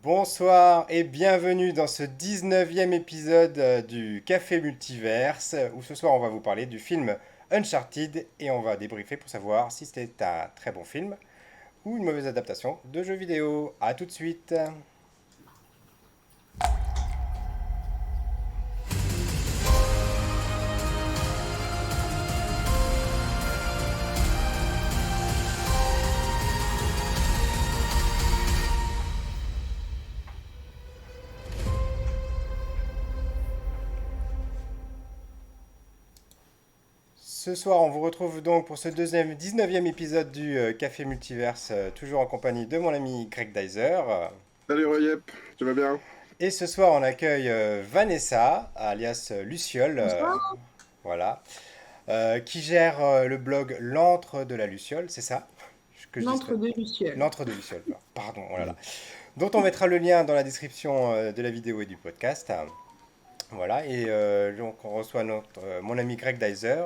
Bonsoir et bienvenue dans ce 19e épisode du Café Multiverse où ce soir on va vous parler du film Uncharted et on va débriefer pour savoir si c'était un très bon film ou une mauvaise adaptation de jeu vidéo. A tout de suite. Ce soir on vous retrouve donc pour ce deuxième 19e épisode du Café Multiverse, toujours en compagnie de mon ami Greg Dyser. Salut Royep, tu vas bien? Et ce soir on accueille Vanessa, alias Luciole, Bonsoir. voilà, qui gère le blog L'Antre de la Luciole, c'est ça? Que je dise pas. L'entre deux lucioles. L'Antre de Luciole, pardon, oh là là. Dont on mettra le lien dans la description de la vidéo et du podcast. Voilà, et donc on reçoit mon ami Greg Dyser,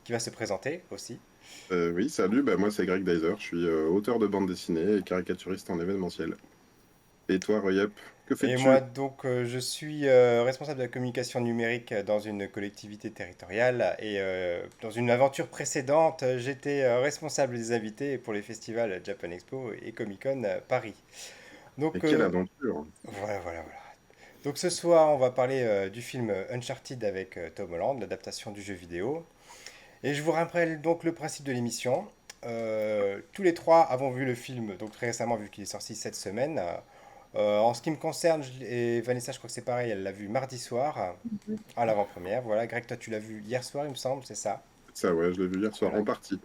qui va se présenter aussi. Oui, salut, moi c'est Greg Dyser, je suis auteur de bande dessinée et caricaturiste en événementiel. Et toi Royep, que Et moi, fais-tu? donc, je suis responsable de la communication numérique dans une collectivité territoriale. Et dans une aventure précédente, j'étais responsable des invités pour les festivals Japan Expo et Comic Con Paris. Et Donc, quelle aventure! voilà. Donc, ce soir, on va parler du film Uncharted avec Tom Holland, l'adaptation du jeu vidéo. Et je vous rappelle donc le principe de l'émission. Tous les trois avons vu le film, donc très récemment, vu qu'il est sorti cette semaine. En ce qui me concerne, et Vanessa, je crois que c'est pareil, elle l'a vu mardi soir, à l'avant-première. Voilà, Greg, toi, tu l'as vu hier soir, il me semble, c'est ça. Ça ouais, je l'ai vu hier soir Voilà. en partie.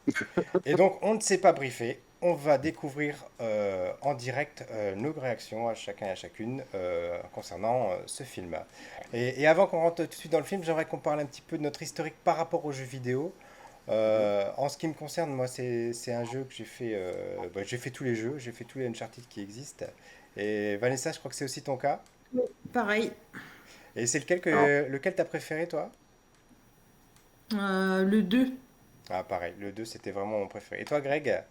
Et donc, on ne s'est pas briefé. On va découvrir en direct nos réactions à chacun et à chacune concernant ce film. Et avant qu'on rentre tout de suite dans le film, j'aimerais qu'on parle un petit peu de notre historique par rapport aux jeux vidéo. Mhm. En ce qui me concerne, moi, c'est un jeu que j'ai fait. J'ai fait tous les jeux, j'ai fait tous les Uncharted qui existent. Et Vanessa, je crois que c'est aussi ton cas. Oui, pareil. Et c'est Alors, lequel t'as préféré, toi? Le 2. Ah, pareil, le 2 c'était vraiment mon préféré. Et toi, Greg,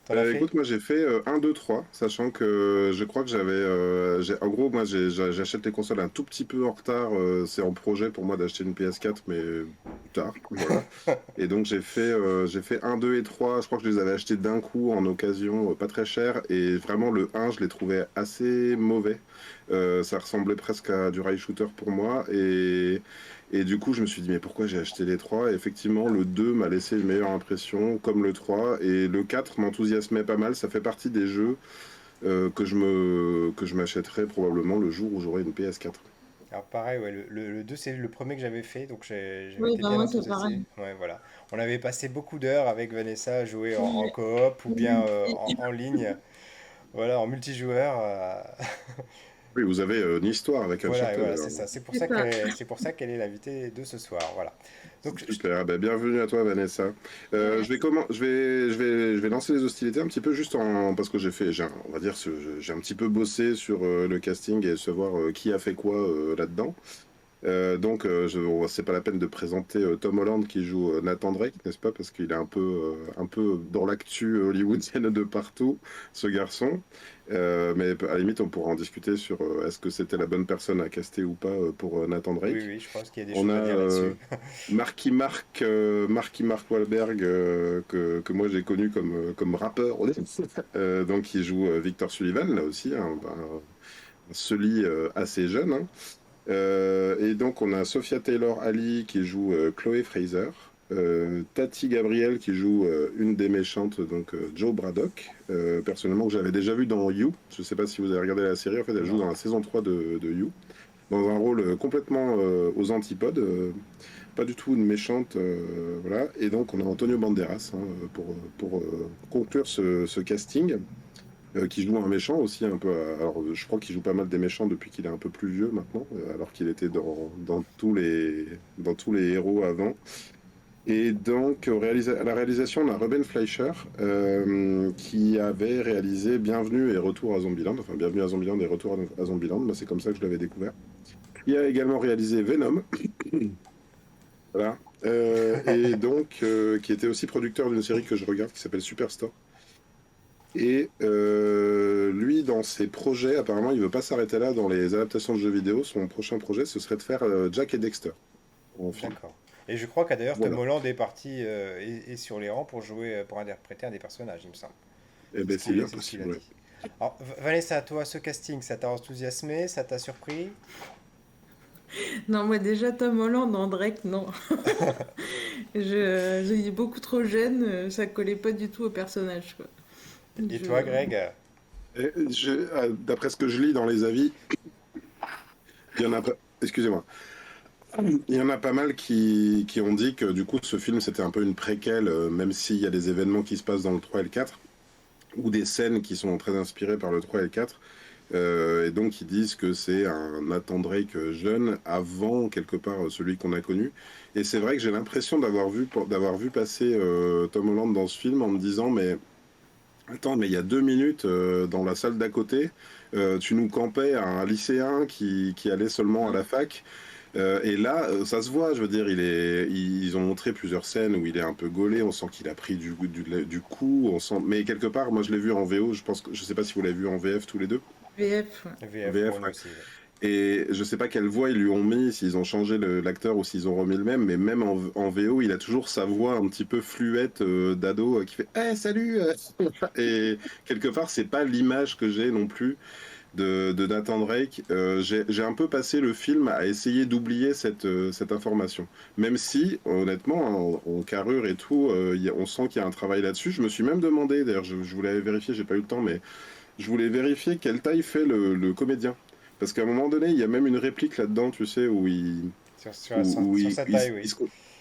t'en as fait? écoute, moi j'ai fait 1, 2, 3, sachant que je crois que en gros, moi j'achète les consoles un tout petit peu en retard, c'est en projet pour moi d'acheter une PS4, mais plus tard, voilà. Et donc j'ai fait un 2 et 3. Je crois que je les avais achetés d'un coup en occasion, pas très cher. Et vraiment le un je l'ai trouvé assez mauvais. Ça ressemblait presque à du rail shooter pour moi. Et du coup je me suis dit mais pourquoi j'ai acheté les 3. Et effectivement le 2 m'a laissé une meilleure impression, comme le 3. Et le 4 m'enthousiasmait pas mal. Ça fait partie des jeux que je m'achèterai probablement le jour où j'aurai une PS4. Alors pareil, ouais, le 2 c'est le premier que j'avais fait, donc j'avais Oui, été bah bien moi c'est enthousiasmé. pareil. Ouais, voilà. On avait passé beaucoup d'heures avec Vanessa à jouer en Oui. coop ou bien en ligne, voilà, en multijoueur. Oui, vous avez une histoire avec Voilà, Uncharted voilà, c'est alors. ça. C'est pour C'est ça ça. c'est pour ça qu'elle est l'invitée de ce soir. Voilà. Donc, Super, bienvenue à toi Vanessa. Je vais Merci. comment, je vais lancer les hostilités un petit peu juste parce que on va dire, j'ai un petit peu bossé sur le casting et savoir qui a fait quoi là-dedans. C'est pas la peine de présenter Tom Holland qui joue Nathan Drake, n'est-ce pas? Parce qu'il est un peu dans l'actu hollywoodienne de partout, ce garçon. Mais à la limite, on pourra en discuter sur est-ce que c'était la bonne personne à caster ou pas pour Nathan oui, Drake. oui, je pense qu'il y a des On a choses à dire là-dessus. Marky Mark Wahlberg, que moi j'ai connu comme rappeur, donc qui joue Victor Sullivan, là aussi, un Sully assez jeune, hein. Et donc on a Sophia Taylor-Ali qui joue Chloé Fraser, Tati Gabriel qui joue une des méchantes, donc Joe Braddock, personnellement que j'avais déjà vu dans You. Je sais pas si vous avez regardé la série, en fait elle joue Non. dans la saison 3 de You, dans un rôle complètement aux antipodes, pas du tout une méchante, voilà. Et donc on a Antonio Banderas, hein, pour conclure ce casting, qui joue un méchant aussi un peu. Alors je crois qu'il joue pas mal des méchants depuis qu'il est un peu plus vieux maintenant, alors qu'il était dans tous les héros avant. Et donc à la réalisation, on a Ruben Fleischer, qui avait réalisé Bienvenue et Retour à Zombieland, enfin Bienvenue à Zombieland et Retour à Zombieland. Moi, c'est comme ça que je l'avais découvert. Il a également réalisé Venom, voilà. Et donc qui était aussi producteur d'une série que je regarde qui s'appelle Superstore. Et lui, dans ses projets, apparemment, il veut pas s'arrêter là dans les adaptations de jeux vidéo. Son prochain projet, ce serait de faire Jack et Dexter en film. D'accord. Et je crois qu'à d'ailleurs Tom Voilà. Holland est parti est sur les rangs pour jouer, pour interpréter un des personnages, il me semble. Eh ben, c'est bien C'est ce qu'il a possible, ouais. dit. Alors, Vanessa, toi, ce casting, ça t'a enthousiasmé, ça t'a surpris? Non, moi déjà, Tom Holland en Drake, non. Il est beaucoup trop jeune, ça collait pas du tout au personnage, quoi. Et toi, Je... Greg? D'après ce que je lis dans les avis, il y en a pas. Excusez-moi. Il y en a pas mal qui ont dit que du coup ce film c'était un peu une préquelle, même s'il y a des événements qui se passent dans le 3 et le 4, ou des scènes qui sont très inspirées par le 3 et le 4. Et donc ils disent que c'est un Nathan Drake jeune avant quelque part celui qu'on a connu. Et c'est vrai que j'ai l'impression d'avoir vu passer Tom Holland dans ce film en me disant mais attends, mais il y a 2 minutes dans la salle d'à côté, tu nous campais à un lycéen qui allait seulement à la fac. Et là, ça se voit, je veux dire, ils ont montré plusieurs scènes où il est un peu gaulé, on sent qu'il a pris du coup, on sent, mais quelque part, moi je l'ai vu en VO, je sais pas si vous l'avez vu en VF tous les deux. VF, ouais. VF pour VF, nous ouais. aussi. Ouais. Et je sais pas quelle voix ils lui ont mis, s'ils ont changé l'acteur ou s'ils ont remis le même, mais même en VO, il a toujours sa voix un petit peu fluette d'ado qui fait Eh salut Et quelque part, c'est pas l'image que j'ai non plus de Nathan Drake. J'ai un peu passé le film à essayer d'oublier cette information. Même si, honnêtement, en carrure et tout, on sent qu'il y a un travail là-dessus. Je me suis même demandé, d'ailleurs, je voulais vérifier, j'ai pas eu le temps, mais je voulais vérifier quelle taille fait le comédien. Parce qu'à un moment donné, il y a même une réplique là-dedans, tu sais, où Sur sa taille, oui.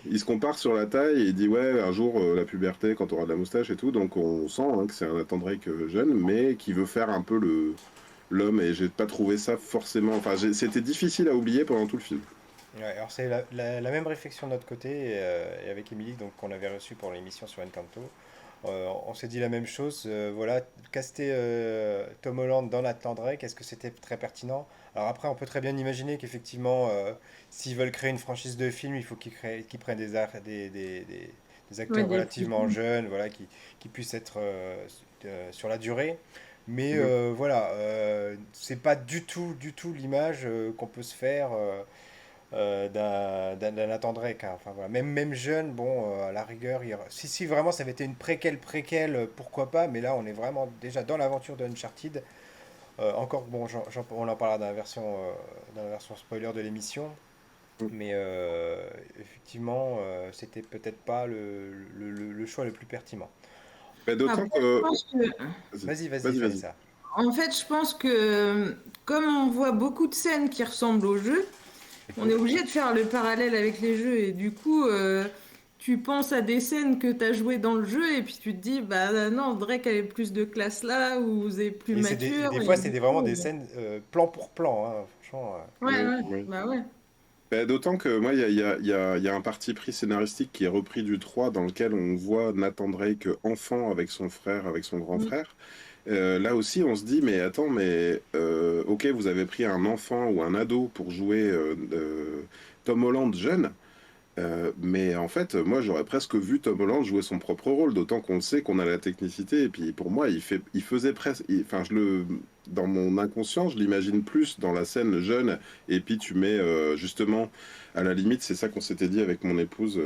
il se compare sur la taille et il dit ouais, un jour la puberté quand tu auras de la moustache et tout. Donc on sent que c'est un Nathan Drake jeune, mais qui veut faire un peu l'homme. Et j'ai pas trouvé ça forcément. Enfin, c'était difficile à oublier pendant tout le film. Ouais, alors c'est la même réflexion de notre côté et avec Émilie donc qu'on avait reçu pour l'émission sur Encanto. On s'est dit la même chose. Voilà, caster Tom Holland dans Nathan Drake, est-ce que c'était très pertinent? Alors après, on peut très bien imaginer qu'effectivement, s'ils veulent créer une franchise de films, il faut qu'ils prennent des Ouais, acteurs des petits. relativement jeunes, voilà, qui puissent être sur la durée. Mais Mhm. voilà, c'est pas du tout l'image qu'on peut se faire. D'un Nathan Drake, hein. Enfin, voilà. Même jeune, bon, à la rigueur, si vraiment ça avait été une préquelle, pourquoi pas, mais là on est vraiment déjà dans l'aventure de Uncharted. Encore, bon, on en parlera dans la version spoiler de l'émission, mais effectivement, c'était peut-être pas le choix le plus pertinent. Mais d'autant Après, je que. pense que, Vas-y, Vas-y, vas-y, vas-y. Vanessa. en fait, je pense que comme on voit beaucoup de scènes qui ressemblent au jeu, on est obligé de faire le parallèle avec les jeux et du coup, tu penses à des scènes que tu as jouées dans le jeu et puis tu te dis, bah non, Drake avait plus de classe là ou vous êtes plus Et mature des fois, et c'est du vraiment coup, des scènes plan pour plan, hein, franchement. ouais, Oui, ouais, oui. bah ouais. Ben, d'autant que moi, il y a un parti pris scénaristique qui est repris du 3 dans lequel on voit Nathan Drake enfant avec son frère, avec son grand Mm. frère. Là aussi, on se dit, mais attends, mais ok, vous avez pris un enfant ou un ado pour jouer Tom Holland jeune, mais en fait, moi, j'aurais presque vu Tom Holland jouer son propre rôle, d'autant qu'on sait qu'on a la technicité. Et puis, pour moi, il faisait presque. Enfin, dans mon inconscient, je l'imagine plus dans la scène jeune. Et puis, tu mets justement, à la limite, c'est ça qu'on s'était dit avec mon épouse.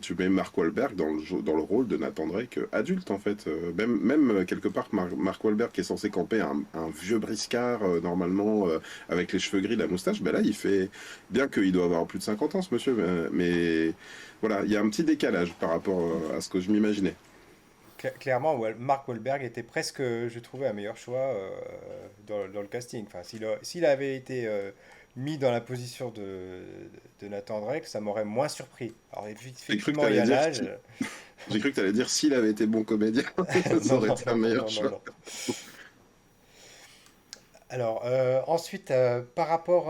Tu mets Mark Wahlberg dans le rôle de Nathan Drake adulte, en fait. Même quelque part, Mark Wahlberg qui est censé camper un vieux briscard normalement avec les cheveux gris, la moustache. Ben là, il fait. Bien qu'il doit avoir plus de 50 ans, ce monsieur, mais voilà, il y a un petit décalage par rapport à ce que je m'imaginais. Clairement, Mark Wahlberg était presque, je trouvais, un meilleur choix dans le casting. Enfin, s'il avait été mis dans la position de Nathan Drake, ça m'aurait moins surpris. Alors, J'ai cru que effectivement, tu il y allais a dire, l'âge. j'ai cru que tu dire s'il avait été bon comédien, ça Non, aurait non, été un non, non, meilleur non, non, choix. non. Alors, ensuite, par rapport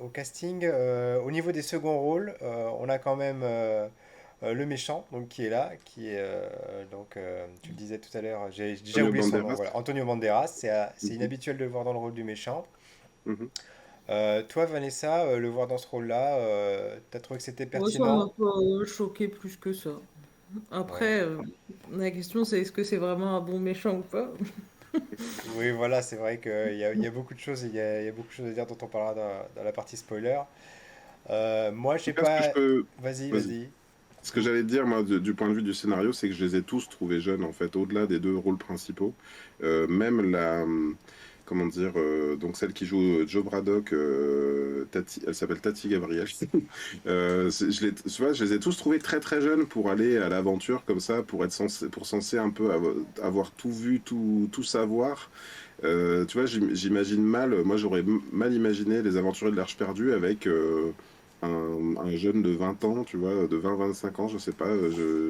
au casting, au niveau des seconds rôles, on a quand même le méchant donc, qui est là, tu le disais tout à l'heure, j'ai déjà Antonio oublié son nom, Banderas. voilà, Antonio Banderas, c'est Mhm, inhabituel de le voir dans le rôle du méchant. mhm. Toi, Vanessa, le voir dans ce rôle-là, t'as trouvé que c'était Moi, ça m'a pertinent? pas choqué plus que ça. Ouais. Après, la question c'est est-ce que c'est vraiment un bon méchant ou pas? Oui, voilà, c'est vrai qu'il y a beaucoup de choses, il y a beaucoup de choses à dire dont on parlera dans la partie spoiler. Moi, je En sais tout cas, ce que je pas. peux. Vas-y, Vas-y. vas-y. Ce que j'allais te dire, moi, du point de vue du scénario, c'est que je les ai tous trouvés jeunes, en fait, au-delà des deux rôles principaux. Même comment dire, donc celle qui joue Joe Braddock, elle s'appelle Tati Gabriel. Tu vois, je les ai tous trouvés très très jeunes pour aller à l'aventure comme ça, pour censé un peu avoir tout vu, tout savoir. Tu vois, j'imagine mal, moi j'aurais mal imaginé les aventuriers de l'Arche perdue avec un jeune de 20 ans, tu vois, de 20-25 ans, je sais pas.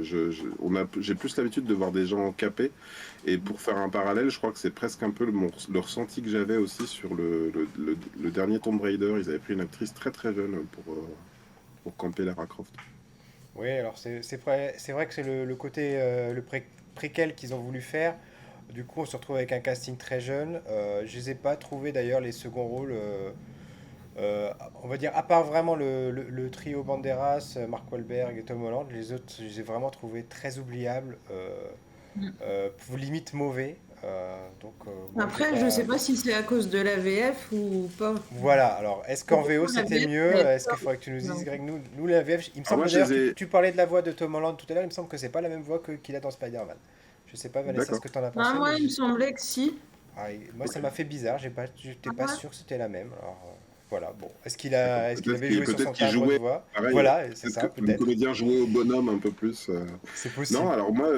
J'ai plus l'habitude de voir des gens capés. Et pour faire un parallèle, je crois que c'est presque un peu le ressenti que j'avais aussi sur le dernier Tomb Raider. Ils avaient pris une actrice très très jeune pour camper Lara Croft. Oui, alors c'est vrai que c'est le côté préquel qu'ils ont voulu faire. Du coup, on se retrouve avec un casting très jeune. Je les ai pas trouvés d'ailleurs les seconds rôles. On va dire, à part vraiment le trio Banderas, Mark Wahlberg et Tom Holland, les autres, je les ai vraiment trouvés très oubliables, limite mauvais. Moi, j'ai Après, je pas. sais pas si c'est à cause de la VF ou pas. Voilà, alors est-ce qu'en Pour VO moi, la c'était VF, mieux? elle Est-ce qu'il sort. faudrait que tu nous dises, Non. Greg? Nous la VF, il me Alors moi, semble je d'ailleurs, les ai. tu parlais de la voix de Tom Holland tout à l'heure, il me semble que c'est pas la même voix qu'il a dans Spider-Man. Je sais pas, Vanessa, ce D'accord. que tu en as Ah, pensé, mais moi, il me semblait que si. moi Ok. ça m'a fait bizarre, j'étais Ah, pas ouais. sûr que c'était la même. Alors voilà, bon, D'accord. est-ce qu'il avait joué sur Peut-être son qu'il timbre de jouait voix? pareil. Voilà, c'est Peut-être ça, que le peut-être. comédien jouait au bonhomme un peu plus. C'est Non, possible. alors moi,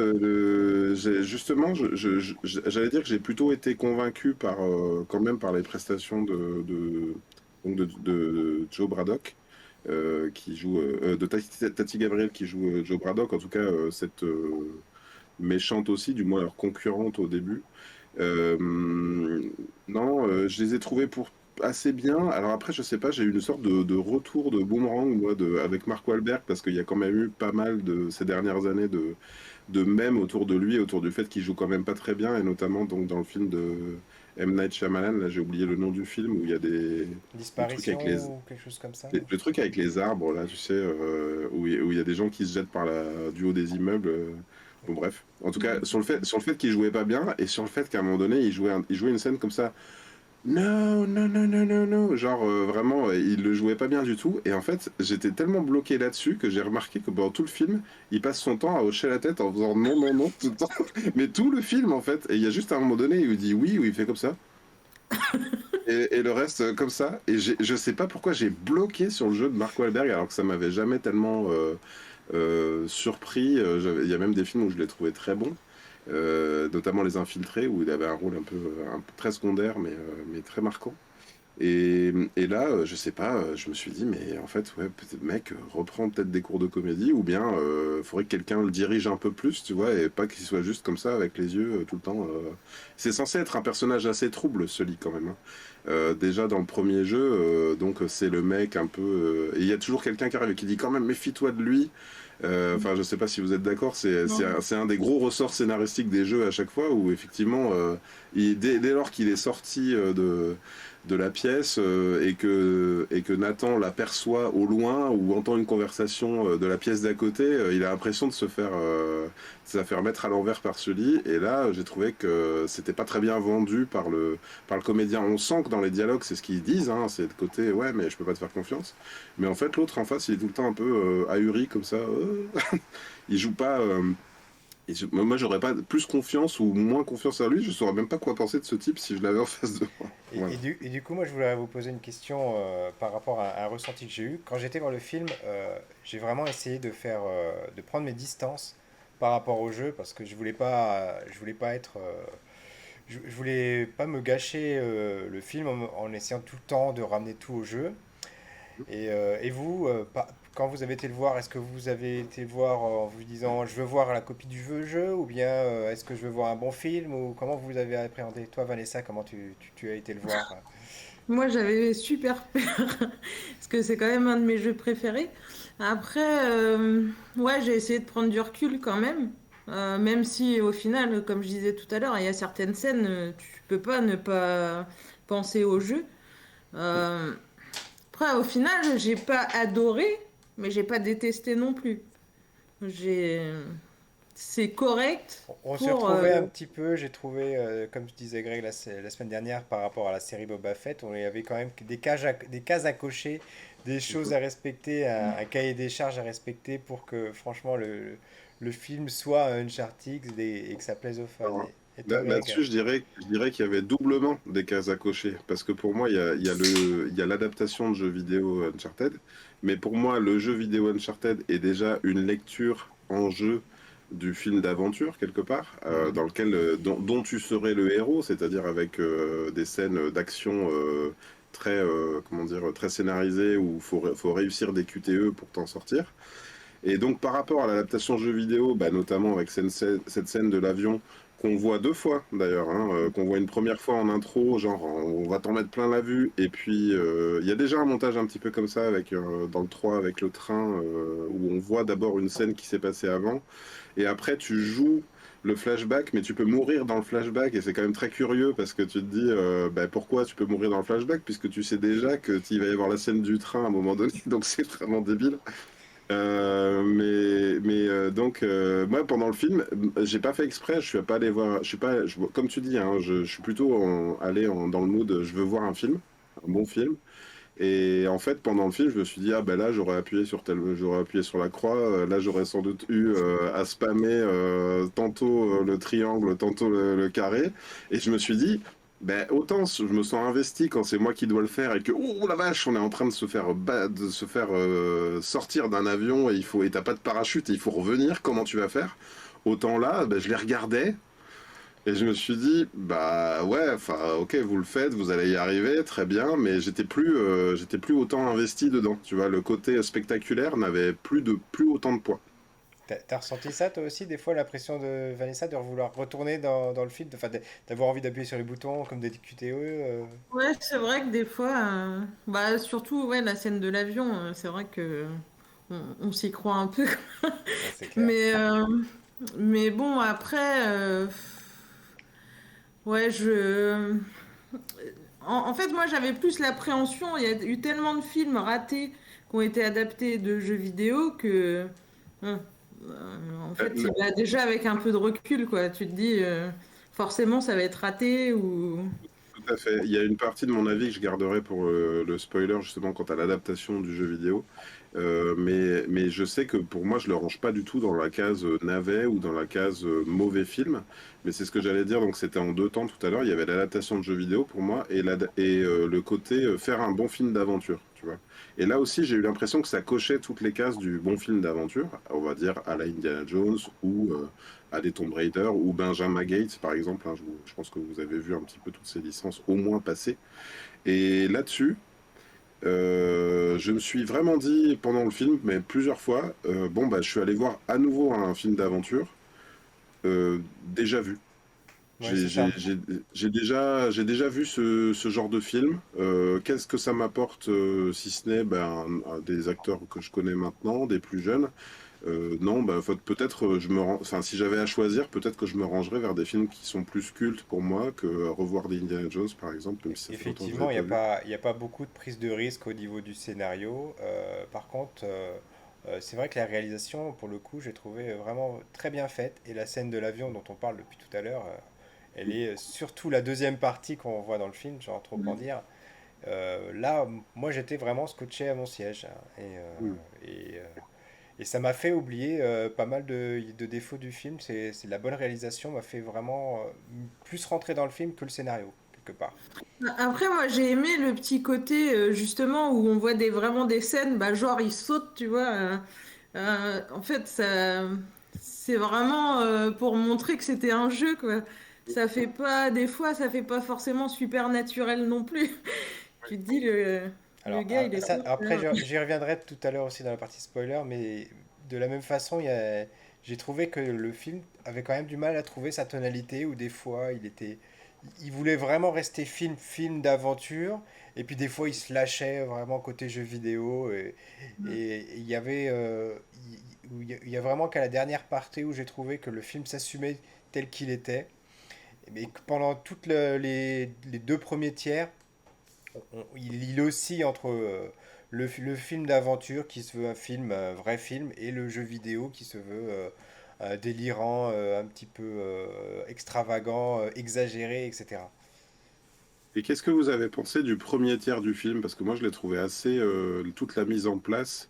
justement, j'allais dire que j'ai plutôt été convaincu quand même par les prestations donc de Joe Braddock, qui joue, de Tati Gabriel qui joue Joe Braddock, en tout cas cette méchante aussi, du moins leur concurrente au début. Euh, non, je les ai trouvés pour assez bien. Alors après, je sais pas, j'ai eu une sorte de retour de boomerang moi, avec Mark Wahlberg parce qu'il y a quand même eu pas mal de ces dernières années de mèmes autour de lui, autour du fait qu'il joue quand même pas très bien, et notamment donc dans le film de M. Night Shyamalan, là j'ai oublié le nom du film, où il y a le truc avec Disparition ou quelque chose comme ça, non? le truc avec les arbres, là, tu sais, où il y a des gens qui se jettent du haut des immeubles. Bon, bref. En tout cas, sur le fait qu'il jouait pas bien, et sur le fait qu'à un moment donné, il jouait une scène comme ça. Non, non, non, non, non, non. Genre, vraiment, il le jouait pas bien du tout. Et en fait, j'étais tellement bloqué là-dessus que j'ai remarqué que pendant tout le film, il passe son temps à hocher la tête en faisant non, non, non, tout le temps. Mais tout le film, en fait. Et il y a juste un moment donné où il dit oui, où il fait comme ça. Et le reste, comme ça. Et je sais pas pourquoi j'ai bloqué sur le jeu de Mark Wahlberg, alors que ça m'avait jamais tellement surpris. Il y a même des films où je l'ai trouvé très bon. Notamment Les Infiltrés, où il avait un rôle un peu très secondaire, mais très marquant. Et là, je sais pas, je me suis dit, mais en fait, ouais, peut-être, mec, reprends peut-être des cours de comédie, ou bien faudrait que quelqu'un le dirige un peu plus, tu vois, et pas qu'il soit juste comme ça, avec les yeux tout le temps. C'est censé être un personnage assez trouble, ce lit, quand même, hein. Déjà dans le premier jeu, donc c'est le mec un peu. Et il y a toujours quelqu'un qui arrive et qui dit quand même méfie-toi de lui. Enfin, je sais pas si vous êtes d'accord, Non. c'est un des gros ressorts scénaristiques des jeux à chaque fois où effectivement, dès lors qu'il est sorti de la pièce et que Nathan l'aperçoit au loin ou entend une conversation de la pièce d'à côté, il a l'impression de se faire mettre à l'envers par Sully. Et là, j'ai trouvé que c'était pas très bien vendu par le comédien. On sent que dans les dialogues, c'est ce qu'ils disent, hein, c'est le côté ouais, mais je peux pas te faire confiance. Mais en fait, l'autre en face, il est tout le temps un peu ahuri comme ça. Il joue pas. Moi, j'aurais pas plus confiance ou moins confiance à lui. Je saurais même pas quoi penser de ce type si je l'avais en face de moi. Voilà. Et du coup, moi, je voulais vous poser une question par rapport à un ressenti que j'ai eu. Quand j'étais voir le film, j'ai vraiment essayé de prendre mes distances par rapport au jeu parce que je voulais pas être, je voulais pas me gâcher le film en essayant tout le temps de ramener tout au jeu. Et vous, quand vous avez été le voir, est-ce que vous avez été le voir en vous disant je veux voir la copie du jeu ou bien est-ce que je veux voir un bon film ou comment vous avez appréhendé? Toi, Vanessa, comment tu as été le voir? Moi, j'avais super peur parce que c'est quand même un de mes jeux préférés. Après, ouais, j'ai essayé de prendre du recul quand même. Même si au final, comme je disais tout à l'heure, il y a certaines scènes, tu peux pas ne pas penser au jeu. Euh, Après, au final, j'ai pas adoré, mais j'ai pas détesté non plus. J'ai c'est correct On s'y pour... retrouvait un petit peu, j'ai trouvé, comme je disais Greg la semaine dernière par rapport à la série Boba Fett, on y avait quand même des cases à cocher, des choses à respecter, un cahier des charges à respecter pour que franchement le film soit un Uncharted et que ça plaise aux fans. Alors, Et toi Greg? là-dessus, je dirais qu'il y avait doublement des cases à cocher. Parce que pour moi, il y a l'adaptation de jeux vidéo Uncharted. Mais pour moi, le jeu vidéo Uncharted est déjà une lecture en jeu du film d'aventure, quelque part, Mhm. dans lequel, dont tu serais le héros, c'est-à-dire avec des scènes d'action très, comment dire, très scénarisées où faut réussir des QTE pour t'en sortir. Et donc, par rapport à l'adaptation jeu vidéo, bah, notamment avec cette scène de l'avion qu'on voit deux fois d'ailleurs, hein, qu'on voit une première fois en intro, genre on va t'en mettre plein la vue, et puis il y a déjà un montage un petit peu comme ça avec, dans le 3 avec le train, où on voit d'abord une scène qui s'est passée avant, et après tu joues le flashback, mais tu peux mourir dans le flashback, et c'est quand même très curieux parce que tu te dis bah, pourquoi tu peux mourir dans le flashback, puisque tu sais déjà que il va y avoir la scène du train à un moment donné, donc c'est vraiment débile. Donc moi pendant le film, j'ai pas fait exprès, je suis pas allé voir, je suis pas, comme tu dis, hein, je suis plutôt dans le mood, je veux voir un film, un bon film. Et en fait pendant le film, je me suis dit ah ben là j'aurais appuyé sur la croix, là j'aurais sans doute eu à spammer tantôt le triangle, tantôt le carré. Et je me suis dit ben, autant je me sens investi quand c'est moi qui dois le faire et que, oh la vache, on est en train de se faire sortir d'un avion et t'as pas de parachute et il faut revenir, comment tu vas faire? Autant là, ben, je les regardais et je me suis dit, bah ouais, enfin, ok, vous le faites, vous allez y arriver, très bien, mais j'étais plus autant investi dedans, tu vois, le côté spectaculaire n'avait plus autant de poids. T'as ressenti ça toi aussi, des fois, l'impression de Vanessa de vouloir retourner dans le film, enfin, d'avoir envie d'appuyer sur les boutons comme des QTE Ouais, c'est vrai que des fois, bah, surtout ouais, la scène de l'avion, c'est vrai que on s'y croit un peu. ouais, c'est clair. Mais, euh, mais bon, après, ouais, en fait, moi, j'avais plus l'appréhension. Il y a eu tellement de films ratés qui ont été adaptés de jeux vidéo que, bon, en fait, Euh, bah, déjà avec un peu de recul, quoi, tu te dis, forcément, ça va être raté ou. Tout à fait. Il y a une partie de mon avis que je garderai pour le spoiler, justement, quant à l'adaptation du jeu vidéo. Mais je sais que pour moi, je le range pas du tout dans la case navet ou dans la case mauvais film. Mais c'est ce que j'allais dire, donc c'était en deux temps tout à l'heure. Il y avait l'adaptation de jeu vidéo pour moi et le côté faire un bon film d'aventure, tu vois. Et là aussi, j'ai eu l'impression que ça cochait toutes les cases du bon film d'aventure, on va dire à la Indiana Jones ou à des Tomb Raider ou Benjamin Gates, par exemple, hein. Je pense que vous avez vu un petit peu toutes ces licences au moins passer. Et là-dessus, je me suis vraiment dit pendant le film, mais plusieurs fois, bon, bah, je suis allé voir à nouveau un film d'aventure déjà vu. Ouais, c'est ça. J'ai déjà vu ce genre de film. Qu'est-ce que ça m'apporte si ce n'est ben, des acteurs que je connais maintenant, des plus jeunes? Non, bah, peut-être enfin, si j'avais à choisir, peut-être que je me rangerais vers des films qui sont plus cultes pour moi que revoir des Indiana Jones par exemple, même si ça fait longtemps que je les ai Effectivement, pas vus. il y a pas beaucoup de prise de risque au niveau du scénario. Par contre, c'est vrai que la réalisation, pour le coup, j'ai trouvé vraiment très bien faite. Et la scène de l'avion dont on parle depuis tout à l'heure, elle est surtout la deuxième partie qu'on voit dans le film, genre trop en dire. Là, moi, j'étais vraiment scotché à mon siège, hein. Mm. Et ça m'a fait oublier pas mal de défauts du film. C'est la bonne réalisation m'a fait vraiment plus rentrer dans le film que le scénario, quelque part. Après, moi, j'ai aimé le petit côté, justement, où on voit vraiment des scènes, bah, genre, ils sautent, tu vois. En fait, c'est vraiment pour montrer que c'était un jeu, quoi. Ça fait pas, des fois, ça fait pas forcément super naturel non plus. Tu te dis, le Alors, gars, il est trop après, bien. j'y reviendrai tout à l'heure aussi dans la partie spoiler, mais de la même façon, j'ai trouvé que le film avait quand même du mal à trouver sa tonalité, où des fois, il voulait vraiment rester film d'aventure, et puis des fois, il se lâchait vraiment côté jeu vidéo, et il y avait, il y a vraiment qu'à la dernière partie où j'ai trouvé que le film s'assumait tel qu'il était, mais que pendant toutes les deux premiers tiers, il oscille entre le film d'aventure qui se veut un film, un vrai film, et le jeu vidéo qui se veut délirant, un petit peu extravagant, exagéré, etc. Et qu'est-ce que vous avez pensé du premier tiers du film? Parce que moi, je l'ai trouvé assez, toute la mise en place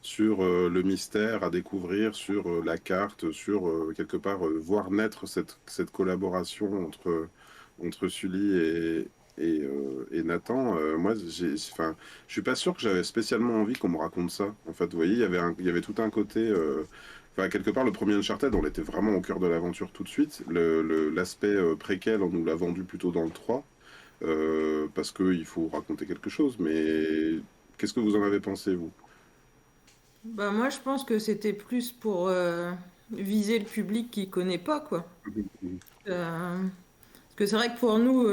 sur le mystère à découvrir, sur la carte, sur quelque part voir naître cette collaboration entre Sully et Nathan. Moi, enfin, je suis pas sûr que j'avais spécialement envie qu'on me raconte ça. En fait, vous voyez, il y avait tout un côté. Enfin, quelque part, le premier Uncharted, on était vraiment au cœur de l'aventure tout de suite. L'aspect préquel, on nous l'a vendu plutôt dans le 3 parce qu'il faut raconter quelque chose. Mais qu'est-ce que vous en avez pensé, vous? Bah moi je pense que c'était plus pour viser le public qui connaît pas quoi. Parce que c'est vrai que pour nous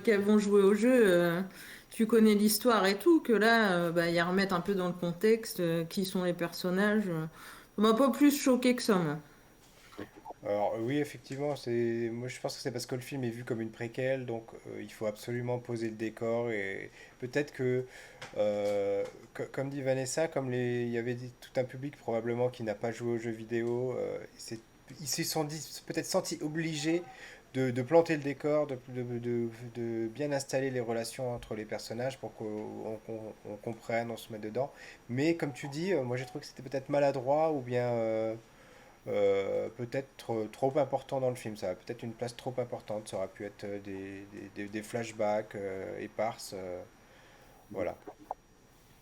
qui avons joué au jeu, tu connais l'histoire et tout, que là bah, y a à remettre un peu dans le contexte qui sont les personnages. Ça m'a pas plus choqué que ça moi. Alors oui, effectivement, moi je pense que c'est parce que le film est vu comme une préquelle, donc il faut absolument poser le décor et peut-être que, comme dit Vanessa, il y avait tout un public probablement qui n'a pas joué aux jeux vidéo, ils se sont peut-être sentis obligés de planter le décor, de bien installer les relations entre les personnages pour qu'on comprenne, on se mette dedans. Mais comme tu dis, moi j'ai trouvé que c'était peut-être maladroit ou bien peut-être trop important dans le film. Ça a peut-être une place trop importante. Ça aurait pu être des flashbacks éparses. Voilà.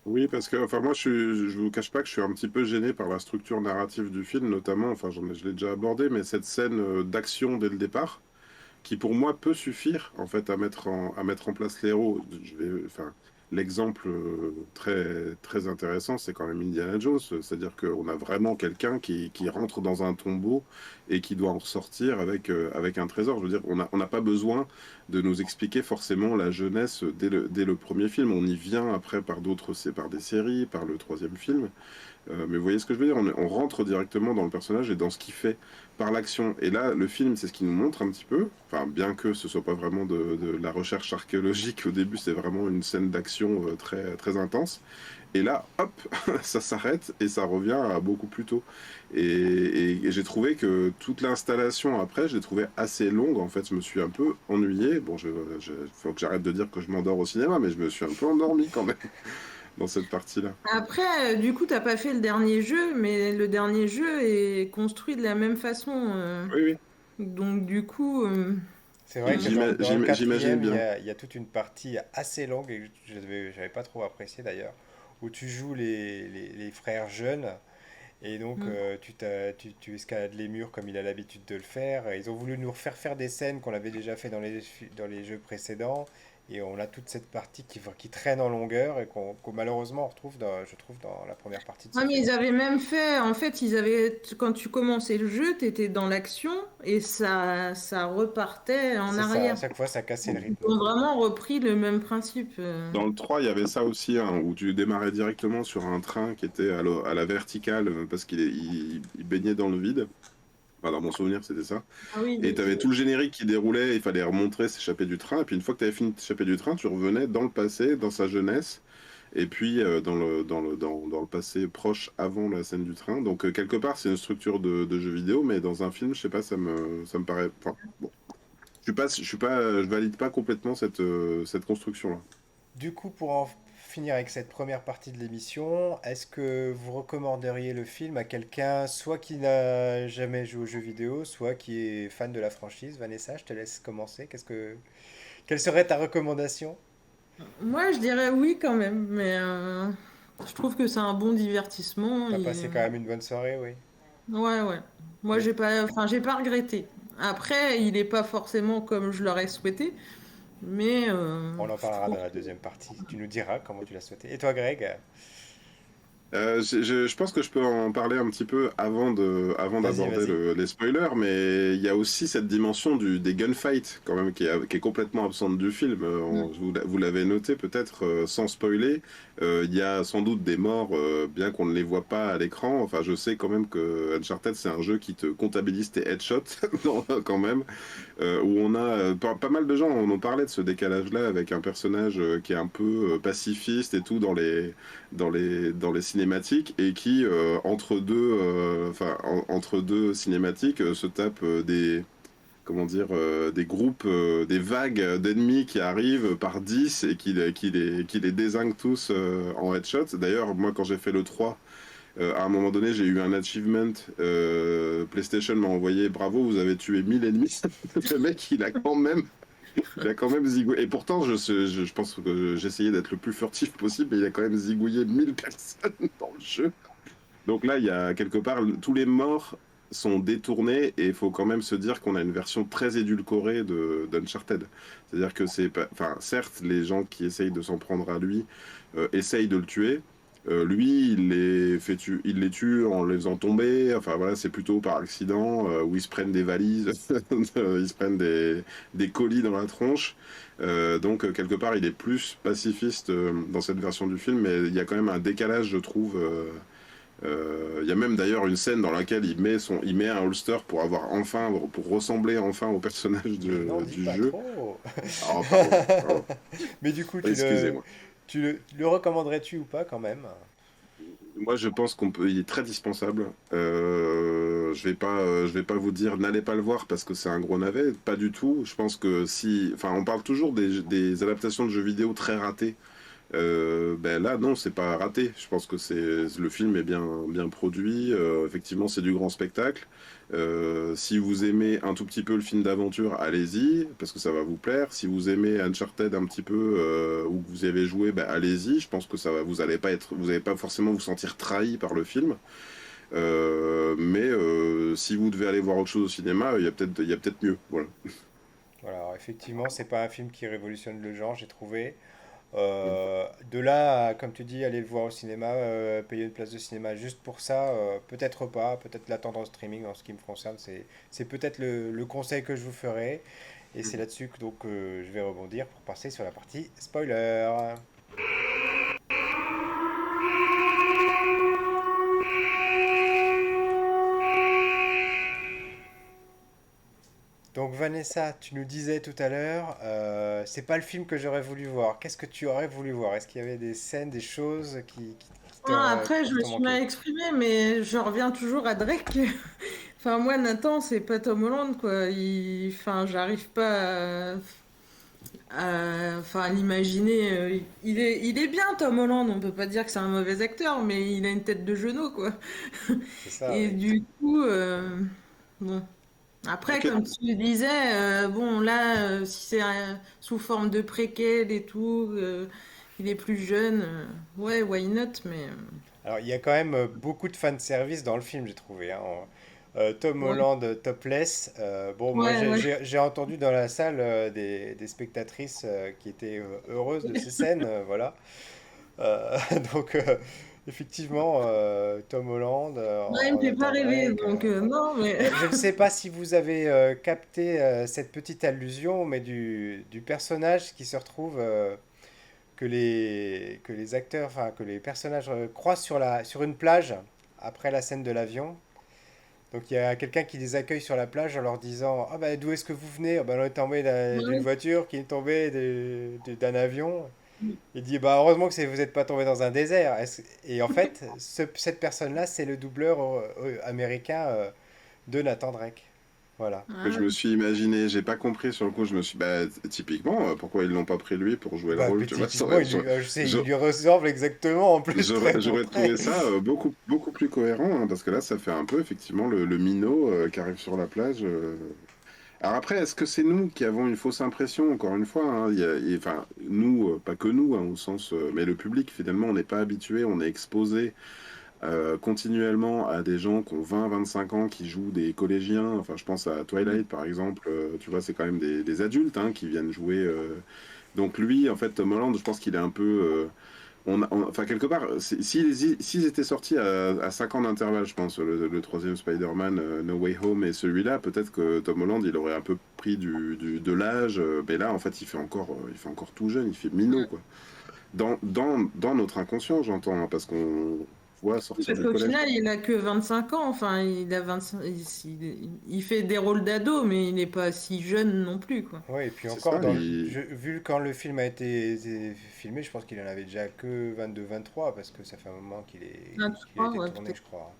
Oui, parce que enfin moi je vous cache pas que je suis un petit peu gêné par la structure narrative du film, notamment, enfin je l'ai déjà abordé, mais cette scène d'action dès le départ, qui pour moi peut suffire en fait à mettre en place les héros. Enfin, l'exemple très intéressant, c'est quand même Indiana Jones, c'est-à-dire qu'on a vraiment quelqu'un qui rentre dans un tombeau et qui doit en ressortir avec un trésor. Je veux dire, on n'a pas besoin de nous expliquer forcément la jeunesse dès le premier film. On y vient après par d'autres, c'est par des séries, par le troisième film. Mais vous voyez ce que je veux dire, on rentre directement dans le personnage et dans ce qu'il fait par l'action. Et là, le film, c'est ce qu'il nous montre un petit peu. Enfin, bien que ce soit pas vraiment de la recherche archéologique au début, c'est vraiment une scène d'action très intense. Et là, hop, ça s'arrête et ça revient à beaucoup plus tôt. Et j'ai trouvé que toute l'installation après, je l'ai trouvé assez longue. En fait, je me suis un peu ennuyé. Bon, faut que j'arrête de dire que je m'endors au cinéma, mais je me suis un peu endormi quand même dans cette partie-là. Après, du coup, t'as pas fait le dernier jeu, mais le dernier jeu est construit de la même façon. Oui, oui, Donc, du coup, C'est vrai que dans le j'imagine quatrième, bien. il y a toute une partie assez longue, et j'avais pas trop apprécié d'ailleurs, où tu joues les frères jeunes. Et donc, mm. tu escalades les murs comme il a l'habitude de le faire. Ils ont voulu nous refaire faire des scènes qu'on avait déjà fait dans les jeux précédents. Et on a toute cette partie qui traîne en longueur et qu'on malheureusement on retrouve, je trouve, dans la première partie de ce Ah, mais film. ils avaient même fait, en fait, quand tu commençais le jeu, t'étais dans l'action et ça repartait en C'est ça, à arrière. chaque fois ça cassait le Ils rythme. ont vraiment repris le même principe. Dans le 3, il y avait ça aussi, hein, où tu démarrais directement sur un train qui était à la verticale parce il baignait dans le vide. Enfin, dans mon souvenir, c'était ça. Ah oui, Et tu avais tout le générique qui déroulait, il fallait remontrer, s'échapper du train. Et puis une fois que tu avais fini de t'échapper du train, tu revenais dans le passé, dans sa jeunesse, et puis dans le passé proche avant la scène du train. Donc quelque part, c'est une structure de jeu vidéo, mais dans un film, je sais pas, ça me paraît. Enfin, bon. Je valide pas complètement cette construction-là. Du coup, pour en finir avec cette première partie de l'émission, est-ce que vous recommanderiez le film à quelqu'un, soit qui n'a jamais joué aux jeux vidéo, soit qui est fan de la franchise? Vanessa, je te laisse commencer. Quelle serait ta recommandation? moi je dirais oui quand même, mais je trouve que c'est un bon divertissement. T'as passé quand même une bonne soirée, oui. Ouais, ouais. Moi Mais j'ai pas regretté. Après, il est pas forcément comme je l'aurais souhaité, mais on en je parlera trouve. dans la deuxième partie. Tu nous diras comment tu l'as souhaité. Et toi, Greg? Je pense que je peux en parler un petit peu avant Vas-y, d'aborder vas-y. les spoilers, mais il y a aussi cette dimension des gunfights quand même qui est complètement absente du film. Vous l'avez noté peut-être sans spoiler. Il y a sans doute des morts, bien qu'on ne les voit pas à l'écran. Enfin, je sais quand même que Uncharted c'est un jeu qui te comptabilise tes headshots non, quand même. Où on a pas mal de gens en ont parlé de ce décalage-là avec un personnage qui est un peu pacifiste et tout dans les cinématiques cinématiques et qui, entre deux cinématiques, se tape comment dire, des groupes, des vagues d'ennemis qui arrivent par 10 et qui les dézinguent tous en headshot. D'ailleurs, moi, quand j'ai fait le 3, à un moment donné, j'ai eu un achievement. PlayStation m'a envoyé bravo, vous avez tué 1000 ennemis. Le mec, il a quand même zigouillé. Et pourtant, je pense que j'essayais d'être le plus furtif possible, mais il a quand même zigouillé 1000 personnes dans le jeu. Donc là, il y a quelque part, tous les morts sont détournés et il faut quand même se dire qu'on a une version très édulcorée d'Uncharted. C'est-à-dire que c'est pas, enfin, certes, les gens qui essayent de s'en prendre à lui essayent de le tuer. Lui, il les tue en les faisant tomber. Enfin voilà, c'est plutôt par accident où ils se prennent des valises, ils se prennent des colis dans la tronche. Donc quelque part, il est plus pacifiste dans cette version du film, mais il y a quand même un décalage, je trouve. Il y a même d'ailleurs une scène dans laquelle il met un holster pour ressembler enfin au personnage Non, dis du pas jeu. trop. Ah, pardon, pardon. Mais du coup, Excusez-moi. le recommanderais-tu ou pas quand même? Moi, je pense il est très dispensable. Je vais pas vous dire n'allez pas le voir parce que c'est un gros navet, pas du tout. Je pense que enfin, on parle toujours des adaptations de jeux vidéo très ratées. Ben là, non, c'est pas raté. Je pense que le film est bien produit. Effectivement, c'est du grand spectacle. Si vous aimez un tout petit peu le film d'aventure, allez-y, parce que ça va vous plaire. Si vous aimez Uncharted un petit peu, ou que vous y avez joué, ben allez-y. Je pense que vous allez pas forcément vous sentir trahi par le film. Mais si vous devez aller voir autre chose au cinéma, il y a peut-être mieux. Voilà. Voilà, alors effectivement, c'est pas un film qui révolutionne le genre, j'ai trouvé. De là, comme tu dis, aller le voir au cinéma, payer une place de cinéma juste pour ça, peut-être pas, peut-être l'attendre en streaming en ce qui me concerne, c'est peut-être le conseil que je vous ferai. Et c'est là-dessus que donc je vais rebondir pour passer sur la partie spoiler. Donc Vanessa, tu nous disais tout à l'heure, c'est pas le film que j'aurais voulu voir. Qu'est-ce que tu aurais voulu voir? Est-ce qu'il y avait des scènes, des choses Après, je me qui t'ont suis mal manqué? exprimée, mais je reviens toujours à Drake. Enfin, moi, Nathan, c'est pas Tom Holland, quoi. Enfin, j'arrive pas enfin, à l'imaginer. Il est bien, Tom Holland. On peut pas dire que c'est un mauvais acteur, mais il a une tête de genou, quoi. C'est ça, Et oui. du coup, bon. Après, Ok. comme tu le disais, bon, là, si c'est sous forme de préquel et tout, il est plus jeune, ouais, why not, mais Alors, il y a quand même beaucoup de fanservice dans le film, j'ai trouvé, hein. Tom ouais, Holland topless. Bon, moi, ouais, ouais. j'ai entendu dans la salle des spectatrices qui étaient heureuses de ces scènes, voilà. Euh, donc, effectivement, Tom Holland Ouais, il me en fait pas Nathan rêver, Drake. donc non, mais Je ne sais pas si vous avez capté cette petite allusion, mais du personnage qui se retrouve, que les acteurs, enfin, que les personnages croisent sur une plage après la scène de l'avion. Donc il y a quelqu'un qui les accueille sur la plage en leur disant: ah bah d'où est-ce que vous venez? Ah bah, on est tombé d'une ouais. voiture qui est tombée d'un avion. Il dit: bah heureusement que vous n'êtes pas tombé dans un désert. Et en fait, cette personne-là, c'est le doubleur américain de Nathan Drake. Voilà. Que Ah, je me suis imaginé, j'ai pas compris sur le coup, je me suis, bah, typiquement, pourquoi ils l'ont pas pris lui pour jouer le Bah, rôle, tu vois, typiquement, il lui ressemble exactement en plus, très bon j'aurais trouvé trait. ça beaucoup plus cohérent, hein, parce que là, ça fait un peu effectivement le minot qui arrive sur la plage. Alors après, est-ce que c'est nous qui avons une fausse impression, encore une fois, hein, enfin, nous, pas que nous, hein, au sens, mais le public, finalement, on n'est pas habitué, on est exposé continuellement à des gens qui ont 20-25 ans, qui jouent des collégiens. Enfin, je pense à Twilight, par exemple. Tu vois, c'est quand même des adultes hein, qui viennent jouer. Donc lui, en fait, Tom Holland, je pense qu'il est un peu... enfin, quelque part, s'ils étaient sortis à 5 ans d'intervalle, je pense, le troisième Spider-Man, No Way Home et celui-là, peut-être que Tom Holland, il aurait un peu pris de l'âge. Mais là, en fait, il fait encore tout jeune, il fait minot, quoi. Dans notre inconscient, j'entends, hein, parce qu'on vois sortir Parce du qu'au collège. final, il a que 25 ans. Enfin, il fait des rôles d'ado, mais il n'est pas si jeune non plus, quoi. Ouais, et puis C'est encore, ça, il... vu quand le film a été filmé, je pense qu'il en avait déjà que 22-23, parce que ça fait un moment qu'il a 23, été ouais, tourné, peut-être. je crois.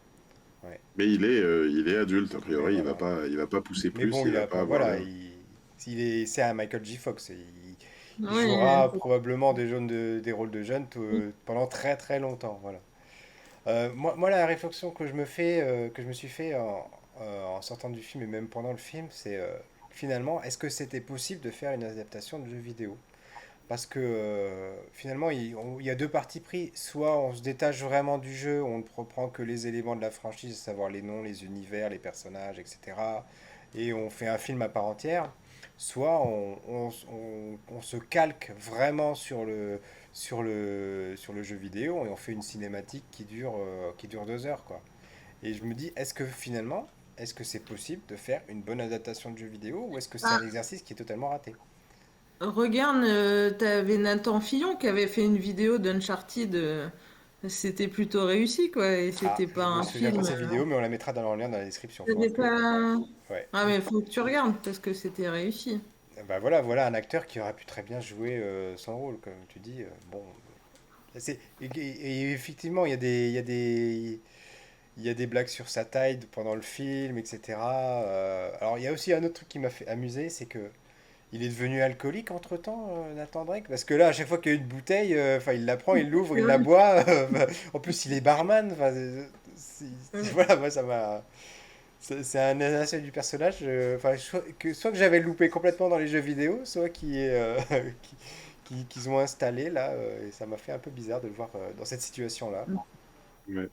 Ouais. Mais il est adulte, a Oui, priori, voilà. il va pas pousser Mais plus, bon, il il va a pas pas, avoir voilà, l'air. c'est un Michael J. Fox. Il Ouais, jouera probablement des rôles de jeunes pendant très très longtemps, voilà. Moi, la réflexion que que je me suis fait en sortant du film et même pendant le film, c'est finalement, est-ce que c'était possible de faire une adaptation de jeu vidéo? Parce que finalement, il y a deux parties pris. Soit on se détache vraiment du jeu, on ne reprend que les éléments de la franchise, à savoir les noms, les univers, les personnages, etc. Et on fait un film à part entière. Soit on se calque vraiment sur le jeu vidéo et on fait une cinématique qui dure 2 heures, quoi. Et je me dis, est-ce que c'est possible de faire une bonne adaptation de jeu vidéo ou est-ce que c'est un Ah, exercice qui est totalement raté? regarde, t'avais Nathan Fillon qui avait fait une vidéo d'Uncharted. C'était plutôt réussi, quoi. Et Ah, c'était pas je me un souviens pas de film. cette vidéo, mais on la mettra dans le lien dans la description. C'était pas. Ouais. Ah, mais faut que tu regardes parce que c'était réussi. Bah voilà un acteur qui aurait pu très bien jouer son rôle, comme tu dis. Bon, et effectivement, il y a des blagues sur sa taille pendant le film, etc. Alors, il y a aussi un autre truc qui m'a fait amuser, c'est que il est devenu alcoolique entre-temps, Nathan Drake, parce que là, à chaque fois qu'il y a une bouteille, enfin, il la prend, il l'ouvre, C'est il la vrai. boit. En plus, il est barman. Enfin, Ouais. voilà, moi, ça m'a. C'est un aspect du personnage, enfin, soit que j'avais loupé complètement dans les jeux vidéo, soit qu'ils ont installé là, et ça m'a fait un peu bizarre de le voir dans cette situation-là. Ouais.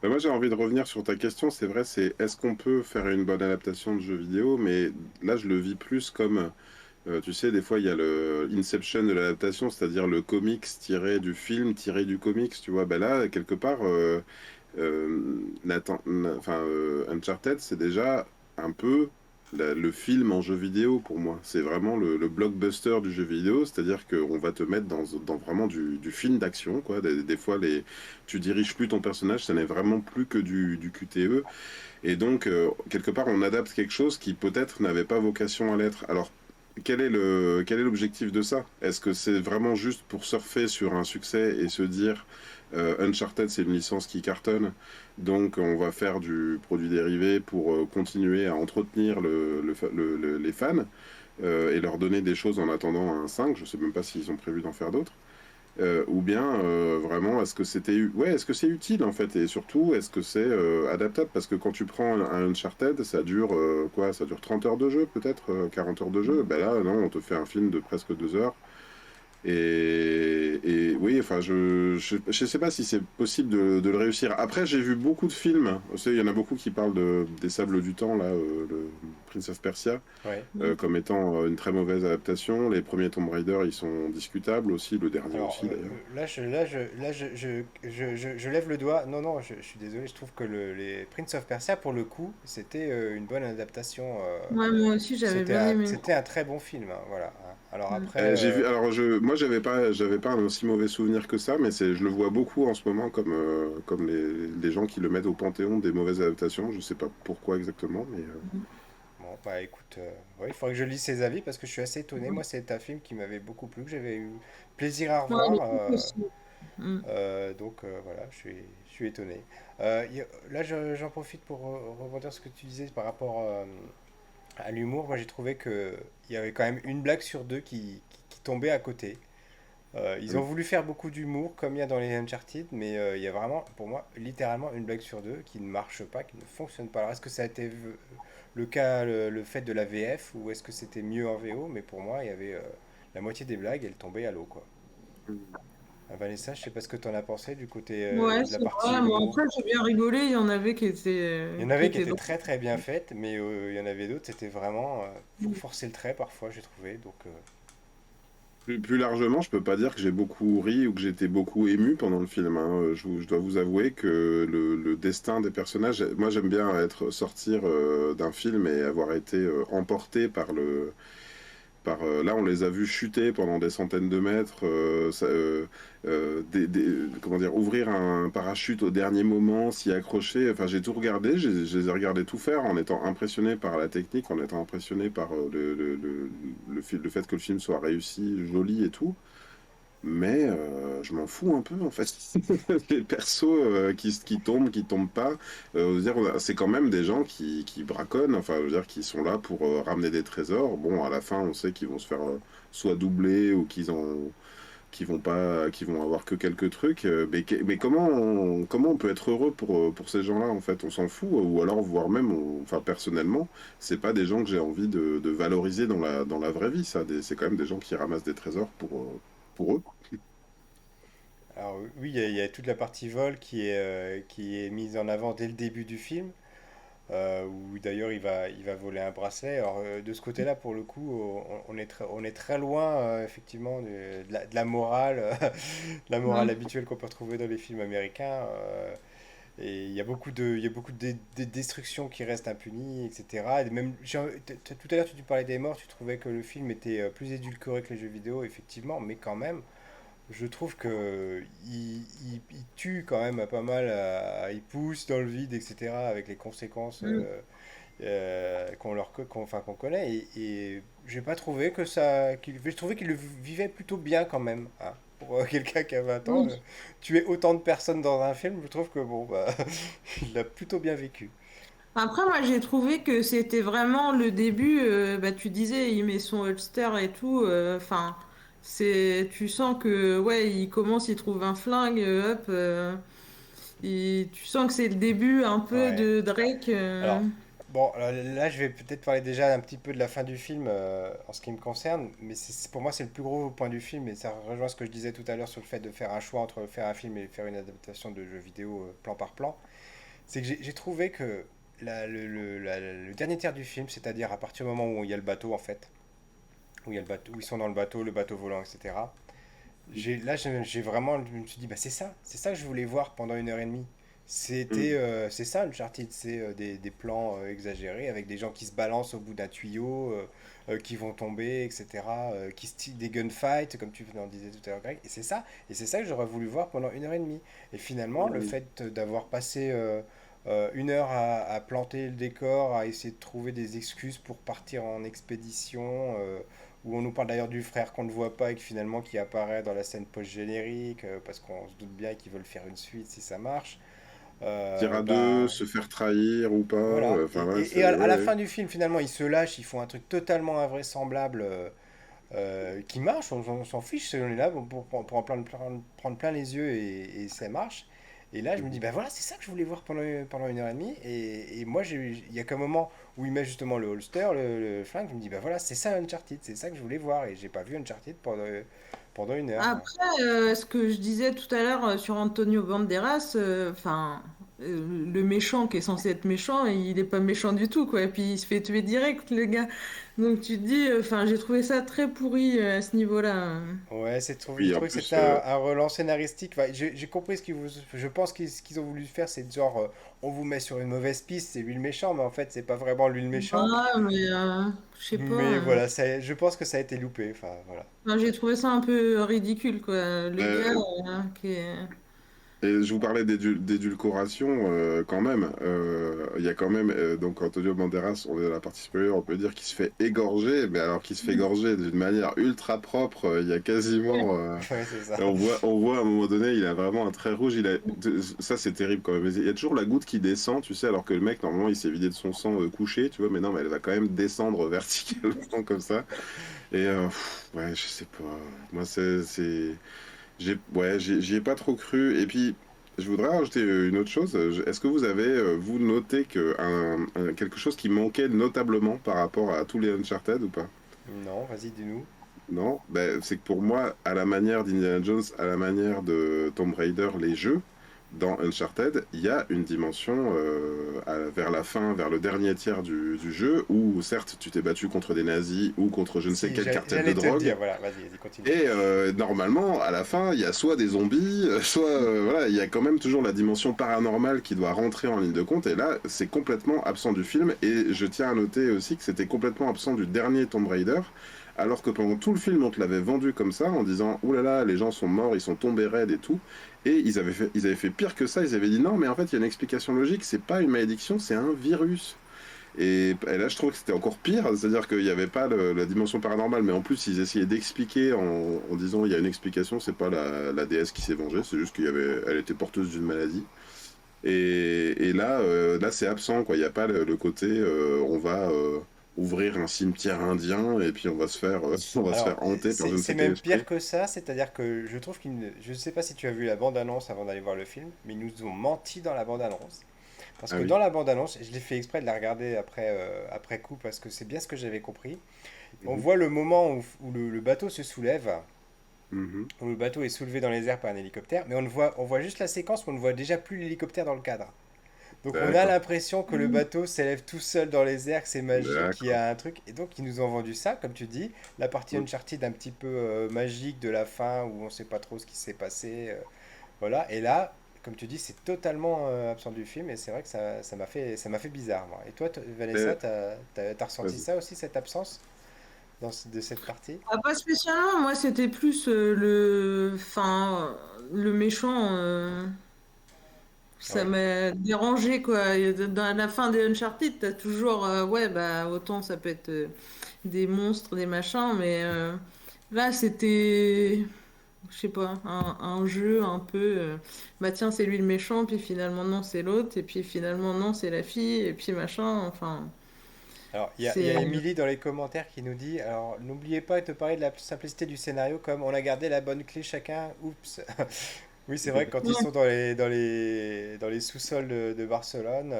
Bah, moi, j'ai envie de revenir sur ta question. C'est vrai, c'est est-ce qu'on peut faire une bonne adaptation de jeu vidéo? Mais là, je le vis plus comme, tu sais, des fois, il y a le Inception de l'adaptation, c'est-à-dire le comics tiré du film, tiré du comics, tu vois. Ben là, quelque part, Uncharted, c'est déjà un peu le film en jeu vidéo pour moi. C'est vraiment le blockbuster du jeu vidéo, c'est-à-dire qu'on va te mettre dans vraiment du film d'action, quoi. Des fois, tu diriges plus ton personnage, ça n'est vraiment plus que du QTE. Et donc, quelque part, on adapte quelque chose qui peut-être n'avait pas vocation à l'être. Alors, quel est l'objectif de ça? Est-ce que c'est vraiment juste pour surfer sur un succès et se dire Uncharted, c'est une licence qui cartonne, donc on va faire du produit dérivé pour continuer à entretenir les fans et leur donner des choses en attendant un 5. Je sais même pas s'ils ont prévu d'en faire d'autres. Ou bien vraiment, est-ce que c'est utile en fait, et surtout, est-ce que c'est adaptable? Parce que quand tu prends un Uncharted, ça dure quoi? Ça dure 30 heures de jeu, peut-être 40 heures de jeu. Ben là, non, on te fait un film de presque 2 heures. Et oui, enfin, je sais pas si c'est possible de le réussir. Après, j'ai vu beaucoup de films. Vous savez, il y en a beaucoup qui parlent des Sables du Temps, là, le Prince of Persia, Ouais. comme étant une très mauvaise adaptation. Les premiers Tomb Raider, ils sont discutables aussi, le dernier Alors aussi d'ailleurs. je lève le doigt. Non, non, je suis désolé, je trouve que les Prince of Persia, pour le coup, c'était une bonne adaptation. Ouais, moi aussi, j'avais bien aimé. C'était un très bon film, hein, voilà, hein. Alors Mm. après, J'ai vu, alors moi j'avais pas un aussi mauvais souvenir que ça, mais je le vois beaucoup en ce moment comme, comme les gens qui le mettent au panthéon des mauvaises adaptations. Je sais pas pourquoi exactement, mais bon, bah écoute, ouais, il faudrait que je lise ses avis parce que je suis assez étonné. Moi, c'est un film qui m'avait beaucoup plu, que j'avais eu plaisir à Ouais, le revoir. truc aussi. Mm. Donc voilà, je suis étonné. Là, j'en profite pour rebondir sur ce que tu disais par rapport à l'humour. Moi, j'ai trouvé que il y avait quand même une blague sur deux qui tombait à côté. Ils ont voulu faire beaucoup d'humour, comme il y a dans les Uncharted, mais il y a vraiment, pour moi, littéralement une blague sur deux qui ne marche pas, qui ne fonctionne pas. Alors, est-ce que ça a été le cas, le fait de la VF, ou est-ce que c'était mieux en VO? Mais pour moi, il y avait la moitié des blagues, elles tombaient à l'eau, quoi. Vanessa, je sais pas ce que tu en as pensé du côté Ouais, de la c'est partie vrai. Bon, humour. après, j'ai bien rigolé. Il y en avait Il y en qui avait qui étaient étaient drôles. très très bien faites, mais il y en avait d'autres, c'était vraiment pour forcer le trait parfois, j'ai trouvé. Donc, plus largement, je peux pas dire que j'ai beaucoup ri ou que j'étais beaucoup ému pendant le film, hein. Je dois vous avouer que le destin des personnages, moi j'aime bien sortir d'un film et avoir été emporté par Là, on les a vus chuter pendant des centaines de mètres, comment dire, ouvrir un parachute au dernier moment, s'y accrocher. Enfin, j'ai tout regardé, je les ai regardés tout faire en étant impressionné par la technique, en étant impressionné par le fait que le film soit réussi, joli et tout. Mais je m'en fous un peu en fait. Les persos qui tombent pas, je veux dire, c'est quand même des gens qui braconnent, enfin, je veux dire, qui sont là pour ramener des trésors. Bon, à la fin, on sait qu'ils vont se faire soit doubler ou qu'ils vont pas, qu'ils vont avoir que quelques trucs. Mais comment on peut être heureux pour ces gens-là en fait? On s'en fout, ou alors, voire même, enfin, personnellement, c'est pas des gens que j'ai envie de valoriser dans la vraie vie, ça. C'est quand même des gens qui ramassent des trésors pour eux. Alors oui, il y a toute la partie vol qui est mise en avant dès le début du film, où d'ailleurs il va voler un bracelet. Alors de ce côté-là, pour le coup, on est très loin effectivement de la morale, de la morale Mm. habituelle qu'on peut retrouver dans les films américains. Et il y a beaucoup de destructions qui restent impunies, etc. Et même, tout à l'heure, tu parlais des morts, tu trouvais que le film était plus édulcoré que les jeux vidéo, effectivement, mais quand même, je trouve que il tue quand même pas mal, il pousse dans le vide, etc., avec les conséquences Mm. qu'on connaît. Et j'ai pas trouvé que ça, j'ai trouvé qu'il le vivait plutôt bien quand même, hein. Pour quelqu'un qui a 20 ans, Oui. tuer autant de personnes dans un film, je trouve que bon, bah, il l'a plutôt bien vécu. Après, moi, j'ai trouvé que c'était vraiment le début. Bah, tu disais, il met son holster et tout. Enfin, tu sens que, ouais, il commence, il trouve un flingue, hop. Et tu sens que c'est le début un peu Ouais. de Drake. Alors, bon, là, je vais peut-être parler déjà un petit peu de la fin du film en ce qui me concerne, mais pour moi, c'est le plus gros point du film, et ça rejoint ce que je disais tout à l'heure sur le fait de faire un choix entre faire un film et faire une adaptation de jeu vidéo plan par plan. C'est que j'ai trouvé que le dernier tiers du film, c'est-à-dire à partir du moment où il y a le bateau, en fait, où, il y a le bateau, où ils sont dans le bateau volant, etc., j'ai vraiment, je me suis dit, bah, c'est ça que je voulais voir pendant 1 heure et demie. Mm. C'est ça Uncharted, c'est des plans exagérés avec des gens qui se balancent au bout d'un tuyau, qui vont tomber, etc., des gunfights, comme tu en disais tout à l'heure, Greg. Et c'est ça que j'aurais voulu voir pendant 1 heure et demie. Et finalement, le Mm. fait d'avoir passé 1 heure à planter le décor, à essayer de trouver des excuses pour partir en expédition, où on nous parle d'ailleurs du frère qu'on ne voit pas et que finalement qui apparaît dans la scène post-générique, parce qu'on se doute bien qu'ils veulent faire une suite si ça marche. Dire à deux, Ben se faire trahir ou pas, voilà. enfin ouais, Et c'est à la ouais. fin du film, finalement, ils se lâchent, ils font un truc totalement invraisemblable qui marche, on s'en fiche, on est là pour prendre plein les yeux et ça marche. Et là, je me dis, ben voilà, c'est ça que je voulais voir pendant 1 heure et demie. Et moi, il y a qu'un moment où il met justement le holster, le flingue, je me dis, ben voilà, c'est ça Uncharted, c'est ça que je voulais voir. Et j'ai pas vu Uncharted pendant 1 heure. Après, ce que je disais tout à l'heure sur Antonio Banderas, enfin, le méchant qui est censé être méchant, il est pas méchant du tout, quoi. Et puis il se fait tuer direct, le gars. Donc tu te dis, enfin, j'ai trouvé ça très pourri à ce niveau-là. Ouais, j'ai Puis en trouvé que plus, c'était un relent scénaristique. Enfin, j'ai compris je pense ce qu'ils ont voulu faire, c'est genre, on vous met sur une mauvaise piste, c'est lui le méchant, mais en fait, c'est pas vraiment lui le méchant. Ah, mais je sais pas. Mais voilà, je pense que ça a été loupé. Enfin, voilà. Enfin, j'ai trouvé ça un peu ridicule, quoi. Le gars euh, qui est. et je vous parlais d'édulcoration quand même. Il y a quand même, donc Antonio Banderas, on est dans la partie supérieure, on peut dire qu'il se fait égorger, mais alors qu'il se fait égorger d'une manière ultra propre, il y a quasiment... Ouais, c'est ça. et on voit à un moment donné, il a vraiment un trait rouge. Ça, c'est terrible quand même. Il y a toujours la goutte qui descend, tu sais, alors que le mec, normalement, il s'est vidé de son sang couché, tu vois, mais non, mais elle va quand même descendre verticalement comme ça. Et ouais, je sais pas. Moi, ouais, j'y ai pas trop cru. Et puis, je voudrais rajouter une autre chose. Est-ce que vous avez, vous, noté quelque chose qui manquait notablement par rapport à tous les Uncharted ou pas? Non, vas-y, dis-nous. Non? Ben, c'est que pour moi, à la manière d'Indiana Jones, à la manière de Tomb Raider, les jeux, dans Uncharted, il y a une dimension vers la fin, vers le dernier tiers du jeu, où certes, tu t'es battu contre des nazis ou contre je ne sais Si, quel cartel de j'allais te le drogue. dire. Voilà, vas-y, continue. Et normalement, à la fin, il y a soit des zombies, soit voilà, il y a quand même toujours la dimension paranormale qui doit rentrer en ligne de compte. Et là, c'est complètement absent du film. Et je tiens à noter aussi que c'était complètement absent du dernier Tomb Raider, alors que pendant tout le film, on te l'avait vendu comme ça, en disant « Ouh là là, les gens sont morts, ils sont tombés raides et tout ». Et ils avaient fait pire que ça, ils avaient dit « Non, mais en fait, il y a une explication logique, c'est pas une malédiction, c'est un virus ». Et là, je trouve que c'était encore pire, c'est-à-dire qu'il n'y avait pas la dimension paranormale, mais en plus, ils essayaient d'expliquer en disant il y a une explication, c'est pas la déesse qui s'est vengée, c'est juste elle était porteuse d'une maladie. Et là, là c'est absent, quoi. Il n'y a pas le côté on va ouvrir un cimetière indien et puis on va se faire, on va se Alors, faire hanter par je ne c'est sais quel même pire esprit. que ça, c'est-à-dire que je trouve je ne sais pas si tu as vu la bande-annonce avant d'aller voir le film, mais ils nous ont menti dans la bande-annonce. Parce Ah que oui. dans la bande-annonce, je l'ai fait exprès de la regarder après coup, parce que c'est bien ce que j'avais compris. On Mhm. voit le moment où le bateau se soulève, Mhm. où le bateau est soulevé dans les airs par un hélicoptère, mais on voit juste la séquence où on ne voit déjà plus l'hélicoptère dans le cadre. Donc on a D'accord. l'impression que le bateau s'élève tout seul dans les airs, que c'est magique, qu'il y D'accord. a un truc. Et donc ils nous ont vendu ça, comme tu dis, la partie Mm. Uncharted un petit peu magique de la fin, où on ne sait pas trop ce qui s'est passé. Voilà. Et là, comme tu dis, c'est totalement absent du film, et c'est vrai que ça m'a fait bizarre, moi. Et toi, Vanessa, Mais, t'as ressenti vas-y. ça aussi, cette absence de cette partie? Ah, pas spécialement, moi c'était plus enfin, le méchant, ça Oui. m'a dérangé quoi. Et dans la fin des Uncharted, t'as toujours, ouais, bah autant ça peut être des monstres, des machins, mais là c'était, je sais pas, un jeu un peu, bah tiens, c'est lui le méchant, puis finalement non, c'est l'autre, et puis finalement non, c'est la fille, et puis machin, enfin, Alors, il y a c'est. Émilie dans les commentaires qui nous dit, alors n'oubliez pas de te parler de la simplicité du scénario comme on a gardé la bonne clé chacun. Oups. Oui, c'est vrai que quand ils sont dans les sous-sols de Barcelone,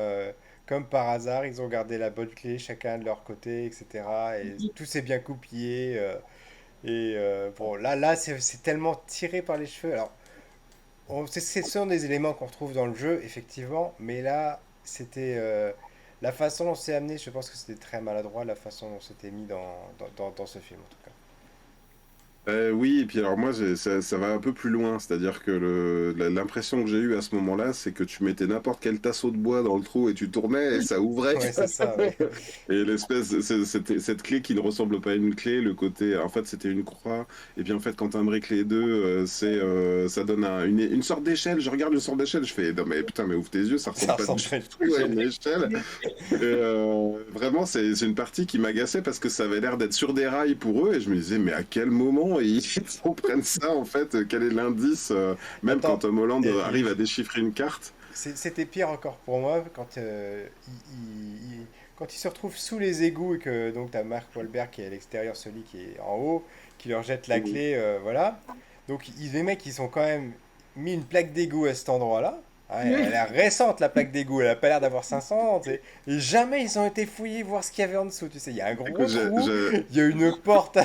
comme par hasard, ils ont gardé la bonne clé chacun de leur côté, etc. Et tout s'est bien coupillé. Bon, là c'est tellement tiré par les cheveux. Alors, ce sont des éléments qu'on retrouve dans le jeu, effectivement, mais là, c'était la façon dont c'est amené. Je pense que c'était très maladroit la façon dont c'était mis dans ce film, en tout cas. Oui, et puis alors moi, ça va un peu plus loin, c'est-à-dire que l'impression que j'ai eue à ce moment-là, c'est que tu mettais n'importe quel tasseau de bois dans le trou et tu tournais et ça ouvrait. Ouais, c'est ça, ouais. Et cette clé qui ne ressemble pas à une clé, le côté, en fait, c'était une croix. Et puis en fait, quand tu imbriques les deux, ça donne une sorte d'échelle. Je regarde une sorte d'échelle, je fais, non mais putain, mais ouvre tes yeux, ça Ça ressemble pas du ressemble pas du tout à tout à une une échelle. échelle. Et, vraiment, c'est une partie qui m'agaçait parce que ça avait l'air d'être sur des rails pour eux. Et je me disais, mais à quel moment ils comprennent ça en fait? Quel est l'indice? Même quand Attends, Tom Holland et arrive à déchiffrer une carte. c'était pire encore pour moi quand, quand ils se retrouvent sous les égouts et que donc tu as Mark Wahlberg qui est à l'extérieur, celui qui est en haut, qui leur jette la Mhm. clé, voilà. Donc les mecs, ils ont quand même mis une plaque d'égout à cet endroit-là. Ah, elle est récente, la plaque d'égout, elle a pas l'air d'avoir 500 ans, tu sais. Et jamais ils ont été fouillés voir ce qu'il y avait en dessous, tu sais. Il y a un gros Écoute, trou, il y a une porte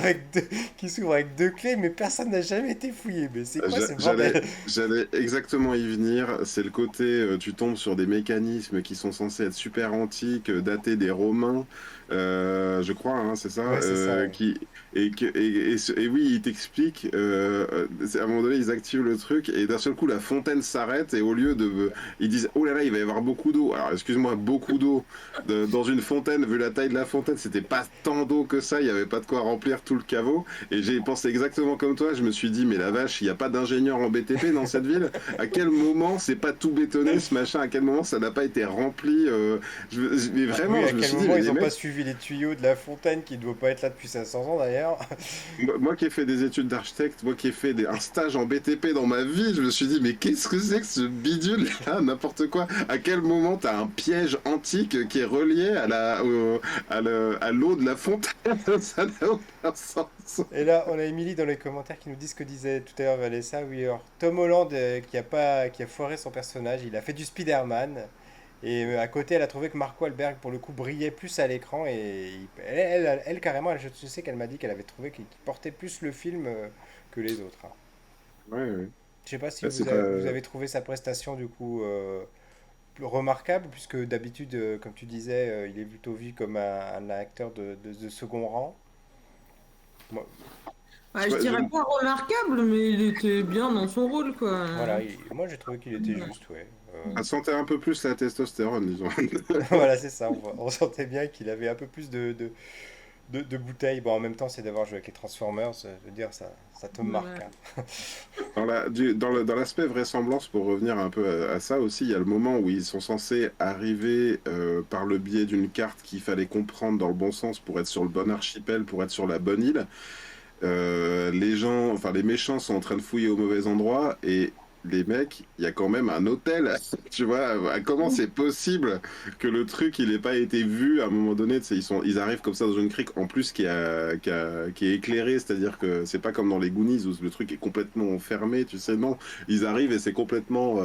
qui s'ouvre avec deux clés, mais personne n'a jamais été fouillé. Mais c'est quoi ce bordel? j'allais exactement y venir. C'est le côté, tu tombes sur des mécanismes qui sont censés être super antiques, datés des Romains, je crois, hein, c'est ça, Ouais, c'est ça, oui. et oui, ils t'expliquent. À un moment donné, ils activent le truc et d'un seul coup, la fontaine s'arrête et au lieu de, ils disent, oh là là, il va y avoir beaucoup d'eau. Alors, excuse-moi, beaucoup d'eau dans une fontaine. Vu la taille de la fontaine, c'était pas tant d'eau que ça. Il y avait pas de quoi remplir tout le caveau. Et j'ai pensé exactement comme toi, je me suis dit, mais la vache, il n'y a pas d'ingénieur en BTP dans cette ville? À quel moment c'est pas tout bétonné ce machin? À quel moment ça n'a pas été rempli? Mais Ah, oui, vraiment, à je me quel suis dit, moment mais ils les n'ont pas mecs, suivi les tuyaux de la fontaine qui ne doit pas être là depuis 500 ans d'ailleurs? moi qui ai fait des études d'architecte, moi qui ai fait un stage en BTP dans ma vie, je me suis dit, mais qu'est-ce que c'est que ce bidule là? N'importe quoi. À quel moment t'as un piège antique qui est relié à l'eau de la fontaine? Ça n'a aucun sens. Et là, on a Émilie dans les commentaires qui nous dit ce que disait tout à l'heure Vanessa. Oui, alors Tom Holland qui a foiré son personnage, il a fait du Spider-Man. Et à côté, elle a trouvé que Mark Wahlberg, pour le coup, brillait plus à l'écran. Et carrément, je sais qu'elle m'a dit qu'elle avait trouvé qu'il portait plus le film que les autres, hein. Ouais, ouais. Je sais pas si Bah, c'est pas. vous avez trouvé sa prestation, du coup, plus remarquable, puisque d'habitude, comme tu disais, il est plutôt vu comme un acteur de second rang. Moi, Ouais, je Ouais, dirais pas remarquable, mais il était bien dans son rôle, quoi. voilà, moi j'ai trouvé qu'il était juste, ouais. elle sentait un peu plus la testostérone, disons. Voilà, c'est ça. On sentait bien qu'il avait un peu plus de bouteilles. Bon, en même temps, c'est d'avoir joué avec les Transformers. Je veux dire, ça te marque. Voilà. Hein. Dans l'aspect vraisemblance, pour revenir un peu à ça aussi, il y a le moment où ils sont censés arriver par le biais d'une carte qu'il fallait comprendre dans le bon sens pour être sur le bon archipel, pour être sur la bonne île. Les gens, enfin les méchants sont en train de fouiller au mauvais endroit et les mecs, il y a quand même un hôtel. Tu vois, comment c'est possible que le truc il ait pas été vu à un moment donné, tu sais, ils arrivent comme ça dans une crique en plus qui est éclairée, c'est-à-dire que c'est pas comme dans les Goonies où le truc est complètement fermé, tu sais, non, ils arrivent et c'est complètement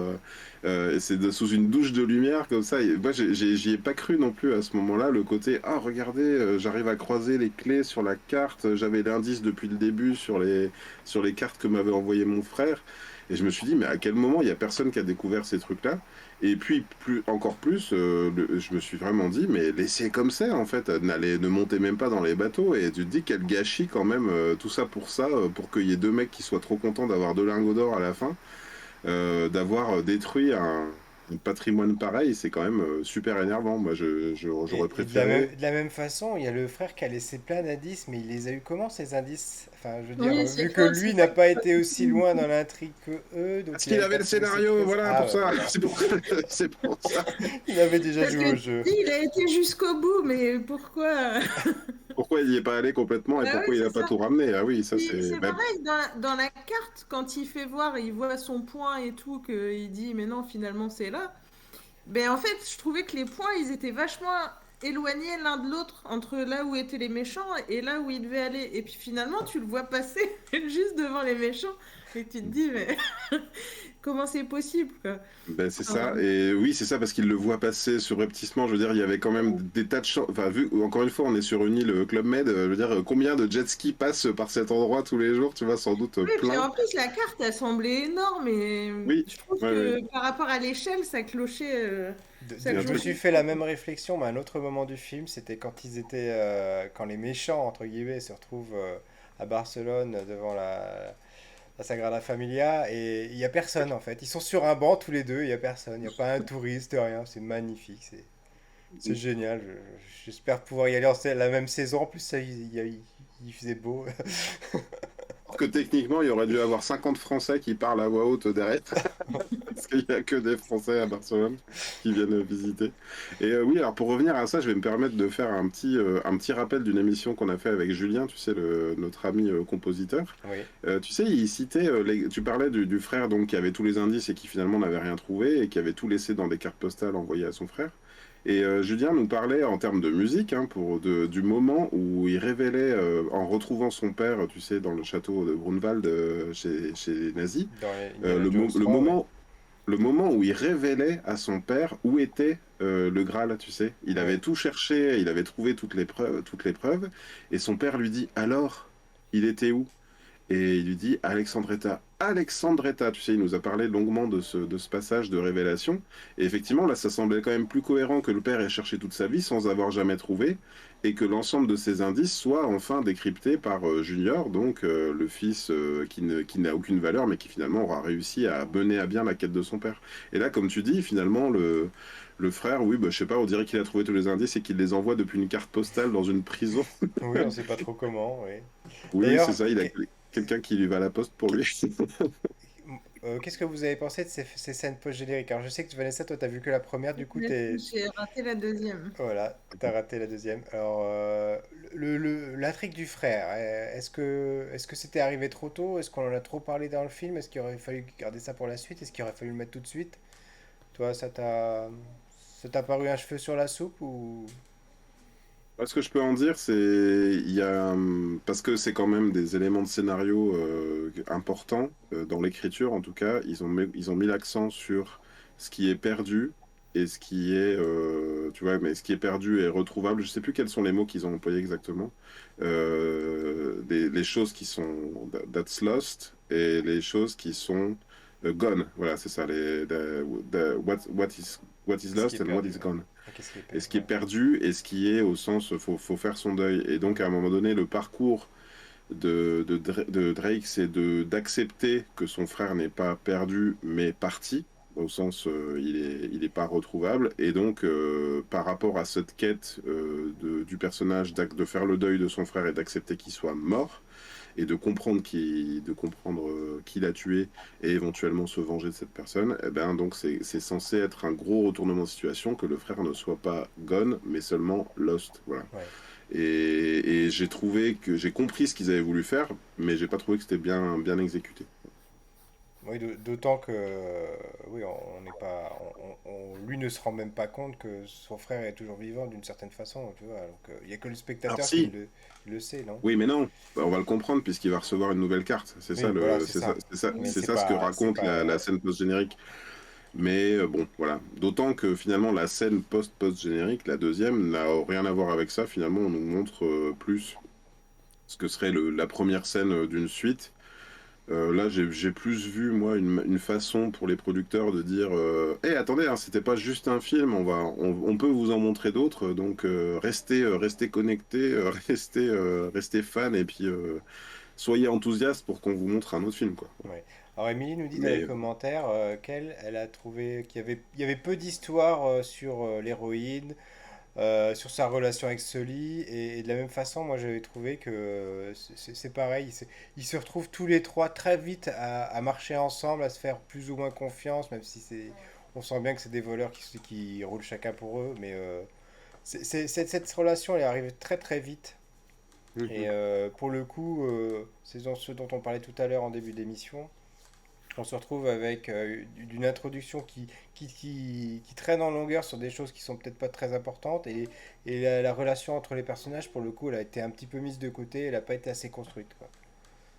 sous une douche de lumière comme ça. Et moi, j'y ai pas cru non plus à ce moment-là. Le côté, ah, regardez, j'arrive à croiser les clés sur la carte. J'avais l'indice depuis le début sur les cartes que m'avait envoyé mon frère. Et je me suis dit, mais à quel moment il y a personne qui a découvert ces trucs-là? Et puis, encore plus, je me suis vraiment dit, mais laissez comme ça, en fait. Ne montez même pas dans les bateaux. Et tu te dis, quel gâchis quand même, tout ça, pour qu'il y ait deux mecs qui soient trop contents d'avoir deux lingots d'or à la fin d'avoir détruit un patrimoine pareil, c'est quand même super énervant. Moi, j'aurais Et préféré. de la même façon, il y a le frère qui a laissé plein d'indices, mais il les a eu comment ces indices? Enfin, je veux dire, Oui, vu c'est que ça, lui c'est n'a ça. pas été aussi loin dans l'intrigue que eux, donc Parce il qu'il avait avait pas le trouvé ses scénario, pièces. voilà, Ah, pour ouais, ça. voilà. C'est pour ça. Il avait déjà Parce joué que au tu jeu. dis, il a été jusqu'au bout, mais pourquoi? Pourquoi il n'y est pas allé complètement et Bah oui, pourquoi il c'est n'a pas ça. tout ramené? Ah oui, ça Puis c'est. c'est pareil, dans la carte, quand il fait voir, il voit son point et tout, qu'il dit, mais non, finalement, c'est là. Ben, en fait, je trouvais que les points, ils étaient vachement éloignés l'un de l'autre, entre là où étaient les méchants et là où il devait aller. Et puis finalement, tu le vois passer juste devant les méchants, et tu te dis, mais comment c'est possible, quoi? Ben, c'est Enfin, ça, et oui, c'est ça, parce qu'il le voit passer surrepticement. Je veux dire, il y avait quand même des tas de chances. Enfin, vu, encore une fois, on est sur une île Club Med, je veux dire, combien de jet skis passent par cet endroit tous les jours? Tu vois, sans doute oui, et puis plein. en plus, la carte, elle semblait énorme, et Oui, je trouve ouais, ouais. que par rapport à l'échelle, ça clochait, ça Je me suis clochait fait pas, la quoi. même réflexion, mais à un autre moment du film, c'était quand ils étaient, quand les méchants entre guillemets se retrouvent à Barcelone devant la Sagrada Familia et il y a personne en fait. Ils sont sur un banc tous les deux, il y a personne, il n'y a pas un touriste, rien. C'est magnifique, c'est génial. J'espère pouvoir y aller la même saison. En plus, il faisait beau. Alors que techniquement, il y aurait dû avoir 50 Français qui parlent à voix haute derrière. Parce qu'il n'y a que des Français à Barcelone qui viennent visiter. Et oui, alors pour revenir à ça, je vais me permettre de faire un petit rappel d'une émission qu'on a fait avec Julien, tu sais, notre ami compositeur. Oui. Tu sais, il citait, tu parlais du frère donc, qui avait tous les indices et qui finalement n'avait rien trouvé et qui avait tout laissé dans des cartes postales envoyées à son frère. Et Julien nous parlait en termes de musique, hein, du moment où il révélait, en retrouvant son père, tu sais, dans le château de Grunwald chez les nazis, Dans les euh, Indiana le, Jones mo- le 3, oui. moment le moment où il révélait à son père où était le Graal, tu sais. Il avait Oui. tout cherché, il avait trouvé toutes les preuves, et son père lui dit, alors, il était où? Et il lui dit, Alexandretta. Alexandretta, tu sais, il nous a parlé longuement de ce passage de révélation. Et effectivement, là, ça semblait quand même plus cohérent que le père ait cherché toute sa vie sans avoir jamais trouvé, et que l'ensemble de ces indices soit enfin décrypté par Junior, donc le fils qui n'a aucune valeur, mais qui finalement aura réussi à mener à bien la quête de son père. Et là, comme tu dis, finalement, le frère, oui, bah, je sais pas, on dirait qu'il a trouvé tous les indices et qu'il les envoie depuis une carte postale dans une prison. Oui, on sait pas trop comment, oui. Oui, c'est D'ailleurs, ça, il a quelqu'un qui lui va à la poste pour lui. qu'est-ce que vous avez pensé de ces scènes post-génériques? Alors, je sais que Vanessa, toi, t'as vu que la première, du coup, t'es. J'ai raté la deuxième. Voilà, t'as raté la deuxième. Alors, l'intrigue du frère, est-ce que c'était arrivé trop tôt? Est-ce qu'on en a trop parlé dans le film? Est-ce qu'il aurait fallu garder ça pour la suite? Est-ce qu'il aurait fallu le mettre tout de suite? Toi, ça t'a paru un cheveu sur la soupe ou... Ce que je peux en dire, c'est il y a parce que c'est quand même des éléments de scénario importants dans l'écriture, en tout cas, ils ont mis l'accent sur ce qui est perdu et ce qui est tu vois, mais ce qui est perdu est retrouvable. Je sais plus quels sont les mots qu'ils ont employés exactement. Les choses qui sont that's lost et les choses qui sont gone. Voilà, c'est ça. What is ce qui est lost and what perdu? is gone. Ah, qu'est-ce qui est Et perdu? ce qui est perdu et ce qui est au sens, faut faire son deuil. Et donc à un moment donné, le parcours de Drake, c'est d'accepter que son frère n'est pas perdu, mais parti. au sens il est pas retrouvable. Et donc, par rapport à cette quête du personnage de faire le deuil de son frère et d'accepter qu'il soit mort, et de comprendre qui l'a tué et éventuellement se venger de cette personne, et ben donc c'est censé être un gros retournement de situation, que le frère ne soit pas gone, mais seulement lost. Voilà. Ouais. Et j'ai trouvé que j'ai compris ce qu'ils avaient voulu faire, mais j'ai pas trouvé que c'était bien exécuté. Oui, d'autant que oui, on n'est pas, lui ne se rend même pas compte que son frère est toujours vivant d'une certaine façon, tu vois. Donc il n'y a que le Alors spectateur si, qui le sait, non? oui, mais non, on va le comprendre puisqu'il va recevoir une nouvelle carte. C'est ça Oui, voilà, c'est ça. Mais c'est ça ce que c'est raconte pas, la scène post-générique. Mais bon, voilà. D'autant que finalement, la scène post-générique, la deuxième, n'a rien à voir avec ça. Finalement, on nous montre plus ce que serait la première scène d'une suite. Là, j'ai plus vu, moi, une façon pour les producteurs de dire hey, attendez, hein, c'était pas juste un film, on peut vous en montrer d'autres, donc restez connectés, restez fans, et puis soyez enthousiastes pour qu'on vous montre un autre film, quoi. ouais. Alors, Émilie nous dit dans les Mais commentaires qu'elle elle a trouvé il y avait peu d'histoires sur l'héroïne, sur sa relation avec Sully, et de la même façon, moi j'avais trouvé que c'est pareil, ils se retrouvent tous les trois très vite à marcher ensemble, à se faire plus ou moins confiance, même si on sent bien que c'est des voleurs qui roulent chacun pour eux, mais cette relation elle arrive très très vite. Et Mhm. pour le coup, c'est dans ce dont on parlait tout à l'heure en début d'émission. On se retrouve avec d'une introduction qui traîne en longueur sur des choses qui sont peut-être pas très importantes, et la relation entre les personnages, pour le coup, elle a été un petit peu mise de côté, elle n'a pas été assez construite, quoi.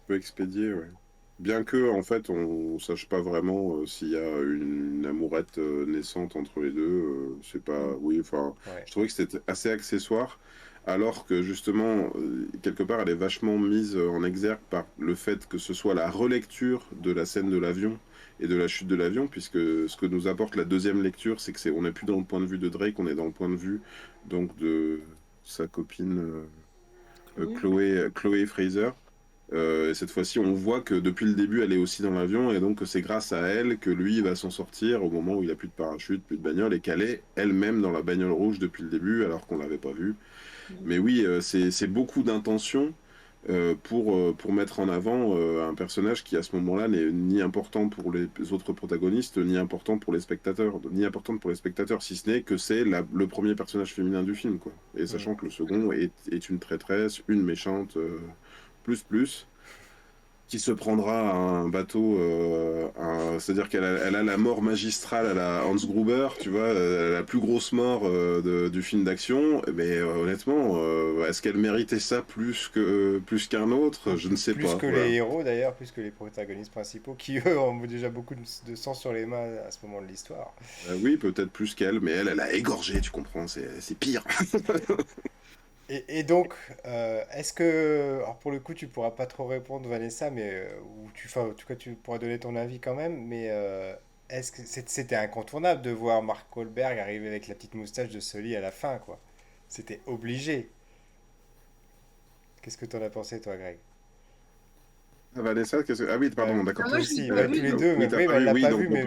peu expédié, ouais. Bien que, en fait, on sache pas vraiment s'il y a une amourette naissante entre les deux, c'est pas. Oui, enfin, Ouais. je trouvais que c'était assez accessoire, alors que justement, quelque part, elle est vachement mise en exergue par le fait que ce soit la relecture de la scène de l'avion et de la chute de l'avion, puisque ce que nous apporte la deuxième lecture, c'est que on n'est plus dans le point de vue de Drake, on est dans le point de vue donc de sa copine Chloé. Chloé Fraser. Et cette fois-ci, on voit que depuis le début, elle est aussi dans l'avion, et donc que c'est grâce à elle que lui va s'en sortir au moment où il a plus de parachute, plus de bagnole, et qu'elle est elle-même dans la bagnole rouge depuis le début, alors qu'on l'avait pas vue. Mais oui, c'est beaucoup d'intention pour mettre en avant un personnage qui, à ce moment-là, n'est ni important pour les autres protagonistes, ni important pour les spectateurs, ni importante pour les spectateurs, si ce n'est que c'est le premier personnage féminin du film, quoi. Et Mm. sachant que le second est une traîtresse, une méchante, plus, qui se prendra à un bateau, c'est-à-dire elle a la mort magistrale à la Hans Gruber, tu vois, la plus grosse mort du film d'action, mais honnêtement, est-ce qu'elle méritait ça plus qu'un autre? Je ne sais Plus pas, que voilà. les héros, d'ailleurs, plus que les protagonistes principaux, qui eux ont déjà beaucoup de sang sur les mains à ce moment de l'histoire. Oui, peut-être plus qu'elle, mais elle a égorgé, tu comprends, c'est pire. Et donc, est-ce que, alors pour le coup, tu pourras pas trop répondre, Vanessa, mais enfin, en tout cas, tu pourras donner ton avis quand même. Mais est-ce que c'était incontournable de voir Mark Wahlberg arriver avec la petite moustache de Sully à la fin, quoi? C'était obligé. Qu'est-ce que t'en as pensé, toi, Greg? Ah, Vanessa, Ah oui, Bah, pardon, d'accord. Ah, moi, toi je l'ai aussi, pas ouais, vu, tous les donc. deux, mais Oui, t'as oui, mais pas elle vu, l'a oui, pas donc vu, mais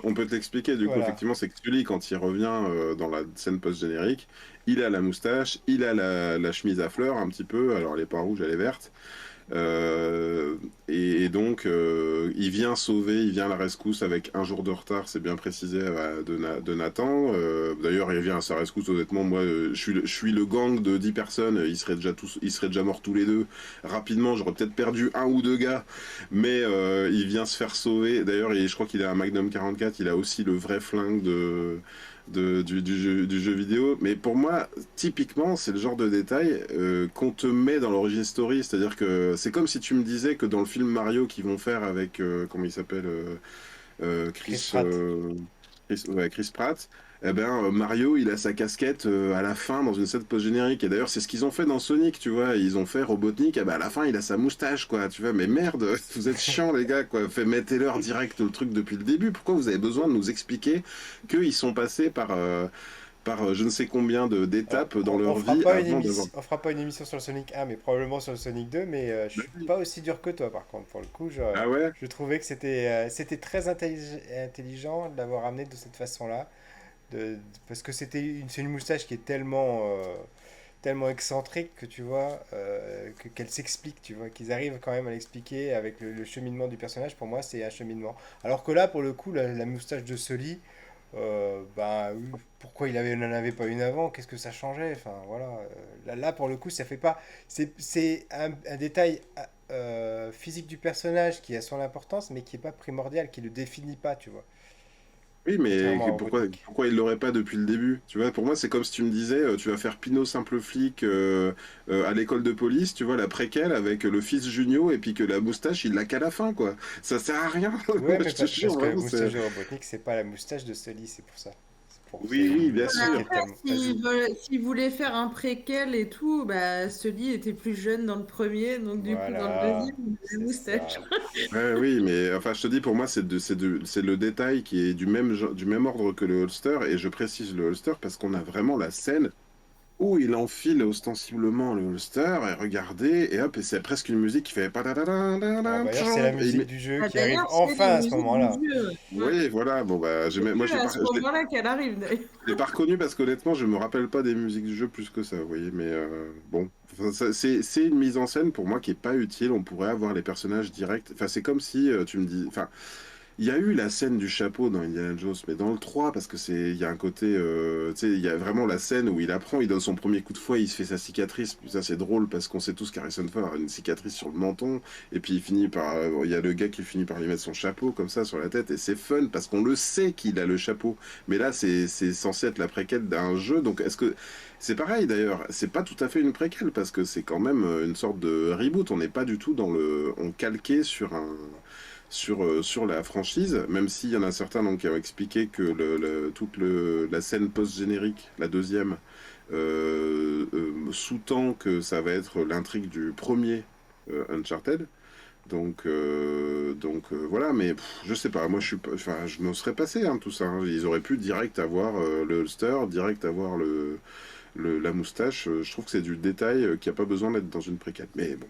on peut t'expliquer, du coup, voilà. effectivement, c'est que Sully, quand il revient dans la scène post-générique, il a la moustache, il a la chemise à fleurs, un petit peu, alors elle est pas rouge, elle est verte. Euh, et donc, il vient à la rescousse avec un jour de retard, c'est bien précisé, de Nathan. D'ailleurs, il vient à sa rescousse, honnêtement, moi, je suis le gang de 10 personnes, ils seraient déjà morts tous les deux. Rapidement, j'aurais peut-être perdu un ou deux gars, mais il vient se faire sauver. D'ailleurs, je crois qu'il a un Magnum 44, il a aussi le vrai flingue du jeu vidéo. Mais pour moi, typiquement, c'est le genre de détail qu'on te met dans l'origin story. C'est-à-dire que c'est comme si tu me disais que dans le film Mario qu'ils vont faire avec, comment il s'appelle, Chris Chris, Pratt. Ouais, Chris Pratt, eh ben, Mario, il a sa casquette à la fin dans une scène post-générique. Et d'ailleurs, c'est ce qu'ils ont fait dans Sonic, tu vois. Ils ont fait Robotnik, eh ben, à la fin, il a sa moustache, quoi. Tu vois, mais merde, vous êtes chiants, les gars, quoi. Mettez-leur direct le truc depuis le début. Pourquoi vous avez besoin de nous expliquer qu'ils sont passés par je ne sais combien Alors, d'étapes dans on leur fera vie pas une avant d'avoir. émission, on fera pas une émission sur le Sonic 1, mais probablement sur le Sonic 2, mais je Bah suis oui. pas aussi dur que toi, par contre, pour le coup, Ah ouais? je trouvais que c'était très intelligent de l'avoir amené de cette façon-là, parce que c'est une moustache qui est tellement excentrique que tu vois, qu'elle s'explique, tu vois, qu'ils arrivent quand même à l'expliquer avec le cheminement du personnage. Pour moi, c'est un cheminement. Alors que là, pour le coup, la moustache de Sully, oui, pourquoi n'en avait pas une avant? Qu'est-ce que ça changeait? Enfin, voilà. Là, pour le coup, ça fait pas. C'est un détail physique du personnage qui a son importance, mais qui est pas primordial, qui le définit pas, tu vois. Oui, mais Contrairement à pourquoi, Robotnik. pourquoi il l'aurait pas depuis le début? Tu vois, pour moi, c'est comme si tu me disais, tu vas faire Pinot simple flic à l'école de police, tu vois, la préquelle avec le fils Junio, et puis que la moustache, il l'a qu'à la fin, quoi. Ça sert à rien. Ouais, Moi, mais je te parce jure, que la vraiment, c'est. moustache de Robotnik, c'est pas la moustache de Sully, c'est pour ça. C'est Oui, oui, une bien moustache qui sûr. est Après, tellement. Vas-y. s'ils voulaient faire un préquel et tout, bah, Sully était plus jeune dans le premier, donc du coup, dans le Voilà, deuxième, il a la c'est moustache. ça. Ouais, oui, mais enfin, je te dis, pour moi, c'est le détail qui est du même ordre que le holster, et je précise le holster parce qu'on a vraiment la scène où il enfile ostensiblement le holster, et regardez, et hop, et c'est presque une musique qui fait Bon, padadadadadam, bah, d'ailleurs, c'est la et musique du jeu Ah, qui arrive d'ailleurs, c'est la enfin à ce musique du moment-là. jeu. Ouais. oui, voilà, bon, bah, C'est moi, que à ce moment-là qu'elle arrive, d'ailleurs. je l'ai pas reconnu parce qu'honnêtement, je me rappelle pas des musiques du jeu plus que ça, vous voyez, mais bon. Enfin, c'est une mise en scène pour moi qui est pas utile. On pourrait avoir les personnages directs. Enfin, c'est comme si tu me dis. Enfin, il y a eu la scène du chapeau dans Indiana Jones, mais dans le 3 parce que il y a un côté, tu sais, il y a vraiment la scène où il apprend, il donne son premier coup de fouet, il se fait sa cicatrice. Puis ça, c'est drôle parce qu'on sait tous qu'Harrison Ford a une cicatrice sur le menton, et puis il y a le gars qui finit par lui mettre son chapeau comme ça sur la tête, et c'est fun parce qu'on le sait qu'il a le chapeau. Mais là, c'est censé être la préquelle d'un jeu, donc est-ce que c'est pareil d'ailleurs, c'est pas tout à fait une préquelle parce que c'est quand même une sorte de reboot. On n'est pas du tout on calqué sur la franchise, même s'il y en a certains donc, qui ont expliqué que la scène post-générique, la deuxième, sous-tend que ça va être l'intrigue du premier Uncharted. Voilà, mais je sais pas, moi enfin, je m'en serais passé tout ça, hein. Ils auraient pu direct avoir le holster, direct avoir la moustache. Je trouve que c'est du détail qui a pas besoin d'être dans une préquelle. Mais bon,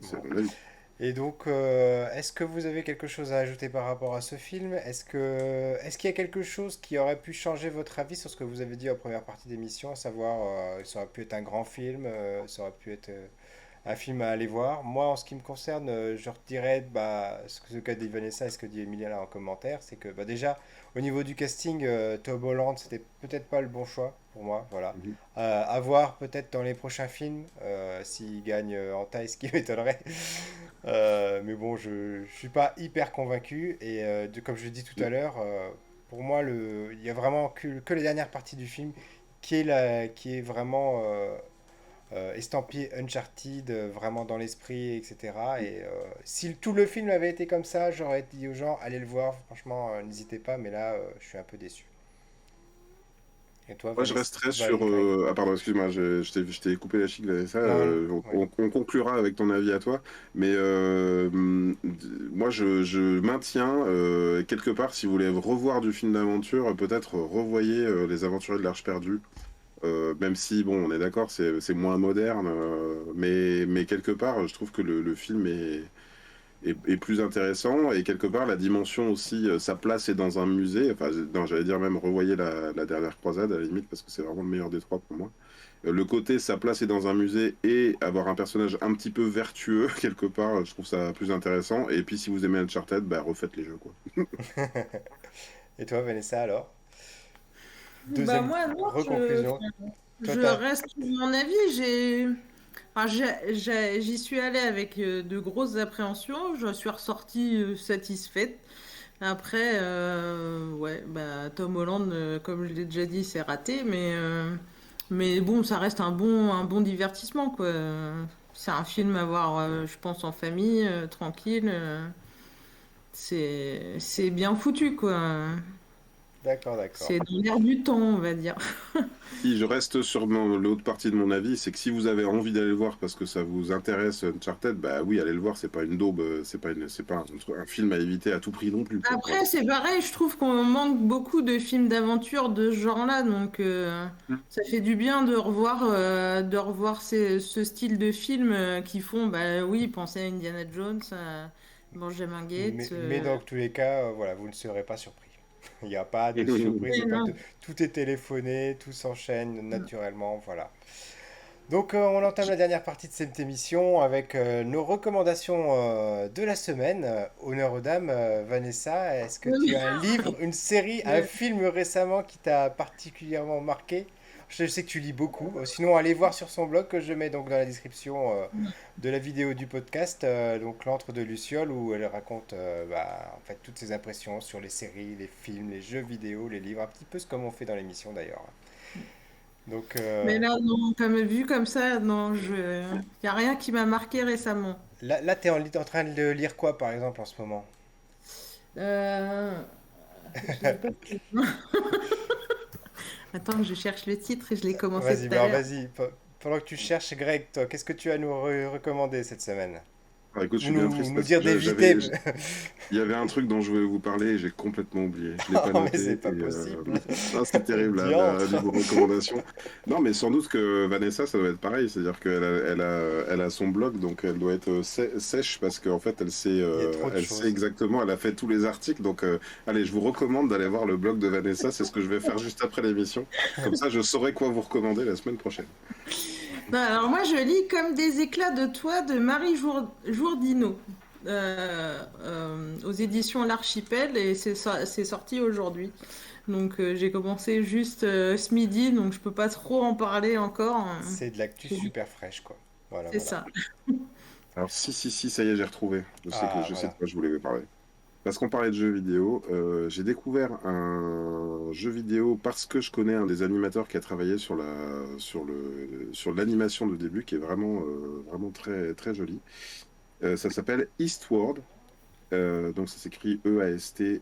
c'est Bon. mon avis. Et donc, est-ce que vous avez quelque chose à ajouter par rapport à ce film? Est-ce qu'il y a quelque chose qui aurait pu changer votre avis sur ce que vous avez dit en première partie d'émission, à savoir, ça aurait pu être un grand film, ça aurait pu être un film à aller voir. Moi, en ce qui me concerne, je redirais bah, ce qu'a dit Vanessa et ce que dit Emilia là en commentaire, c'est que bah, déjà, au niveau du casting, Tom Holland, c'était peut-être pas le bon choix pour moi. Voilà. Mhm. À voir peut-être dans les prochains films, s'il gagne en taille, ce qui m'étonnerait. Mais bon, je ne suis pas hyper convaincu. Et comme je l'ai dit tout à l'heure, pour moi, il y a vraiment que les dernières parties du film qui est vraiment estampillé Uncharted, vraiment dans l'esprit, etc. Et si tout le film avait été comme ça, j'aurais dit aux gens, allez le voir, franchement, n'hésitez pas, mais là, je suis un peu déçu. Et toi, Moi, je Vanessa? resterai sur. Oui. Ah, pardon, excuse-moi, je t'ai coupé la chic, ça. Non, non, oui. On conclura avec ton avis à toi. Mais moi, je maintiens, quelque part, si vous voulez revoir du film d'aventure, peut-être revoyez Les Aventuriers de l'Arche perdue. Même si, bon, on est d'accord, c'est moins moderne, mais quelque part, je trouve que le film est plus intéressant, et quelque part la dimension aussi, sa place est dans un musée. Enfin, non, j'allais dire même revoyer la dernière croisade à la limite parce que c'est vraiment le meilleur des trois pour moi. Le côté sa place est dans un musée et avoir un personnage un petit peu vertueux quelque part, je trouve ça plus intéressant. Et puis si vous aimez Uncharted, bah refaites les jeux quoi. Et toi, Vanessa, alors? Bah Deuxième moi, non, reconclusion. Toi, je reste sur mon avis. J'y suis allée avec de grosses appréhensions. Je suis ressortie satisfaite. Après, ouais, bah, Tom Holland, comme je l'ai déjà dit, c'est raté, mais bon, ça reste un bon divertissement, quoi. C'est un film à voir, je pense, en famille, tranquille. C'est bien foutu, quoi. D'accord, d'accord. C'est dans l'air du temps, on va dire. Si je reste sur l'autre partie de mon avis, c'est que si vous avez envie d'aller le voir parce que ça vous intéresse Uncharted, bah oui, allez le voir, c'est pas une daube, c'est pas un film à éviter à tout prix non plus, quoi. Voilà. Après, c'est pareil, je trouve qu'on manque beaucoup de films d'aventure de ce genre-là, donc ça fait du bien de revoir ce style de films qui font, bah oui, penser à Indiana Jones, à Benjamin Gates. Mais dans tous les cas, voilà, vous ne serez pas surpris. Il n'y a pas de surprise, il y a pas Non. de... tout est téléphoné, tout s'enchaîne naturellement, voilà. Donc on entame la dernière partie de cette émission avec nos recommandations de la semaine. Honneur aux dames, Vanessa, est-ce que tu Oui. as un livre, une série, un film récemment qui t'a particulièrement marqué? Je sais que tu lis beaucoup. Sinon, allez voir sur son blog que je mets donc dans la description de la vidéo du podcast, donc l'antre de Luciole, où elle raconte en fait toutes ses impressions sur les séries, les films, les jeux vidéo, les livres, un petit peu ce comme on fait dans l'émission d'ailleurs. Donc Mais là, non, comme vu comme ça, non, il n'y a rien qui m'a marqué récemment. là, tu es en train de lire quoi par exemple en ce moment? Euh, je l'ai pas. Attends, je cherche le titre et je l'ai commencé Vas-y, tout à bah, l'heure. vas-y. Pendant que tu cherches, Greg, toi, qu'est-ce que tu as à nous recommander cette semaine? Ah, écoute, je Ou suis bien nous, triste nous parce que dire d'éviter. il y avait un truc dont je voulais vous parler et j'ai complètement oublié. Je l'ai pas Oh, mais noté c'est pas possible. ah, c'est terrible Diantre. niveau recommandation. Non, mais sans doute que Vanessa, ça doit être pareil. C'est-à-dire elle a son blog, donc elle doit être sèche parce qu'en fait, Il y a trop de elle sait choses. exactement, elle a fait tous les articles. Donc, allez, je vous recommande d'aller voir le blog de Vanessa. C'est ce que je vais faire juste après l'émission. Comme ça, je saurai quoi vous recommander la semaine prochaine. Non, alors moi, je lis Comme des éclats de toi de Marie Jourdino aux éditions L'Archipel et c'est sorti aujourd'hui. Donc j'ai commencé juste ce midi, donc je peux pas trop en parler encore. C'est de l'actu super fraîche, quoi. Voilà, C'est voilà. ça. Alors, si, ça y est, j'ai retrouvé. Ah, Je sais de voilà. quoi je voulais vous parler. Parce qu'on parlait de jeux vidéo, j'ai découvert un jeu vidéo parce que je connais un des animateurs qui a travaillé sur l'animation de début, qui est vraiment très, très joli. Ça s'appelle Eastward. Donc ça s'écrit Eastward.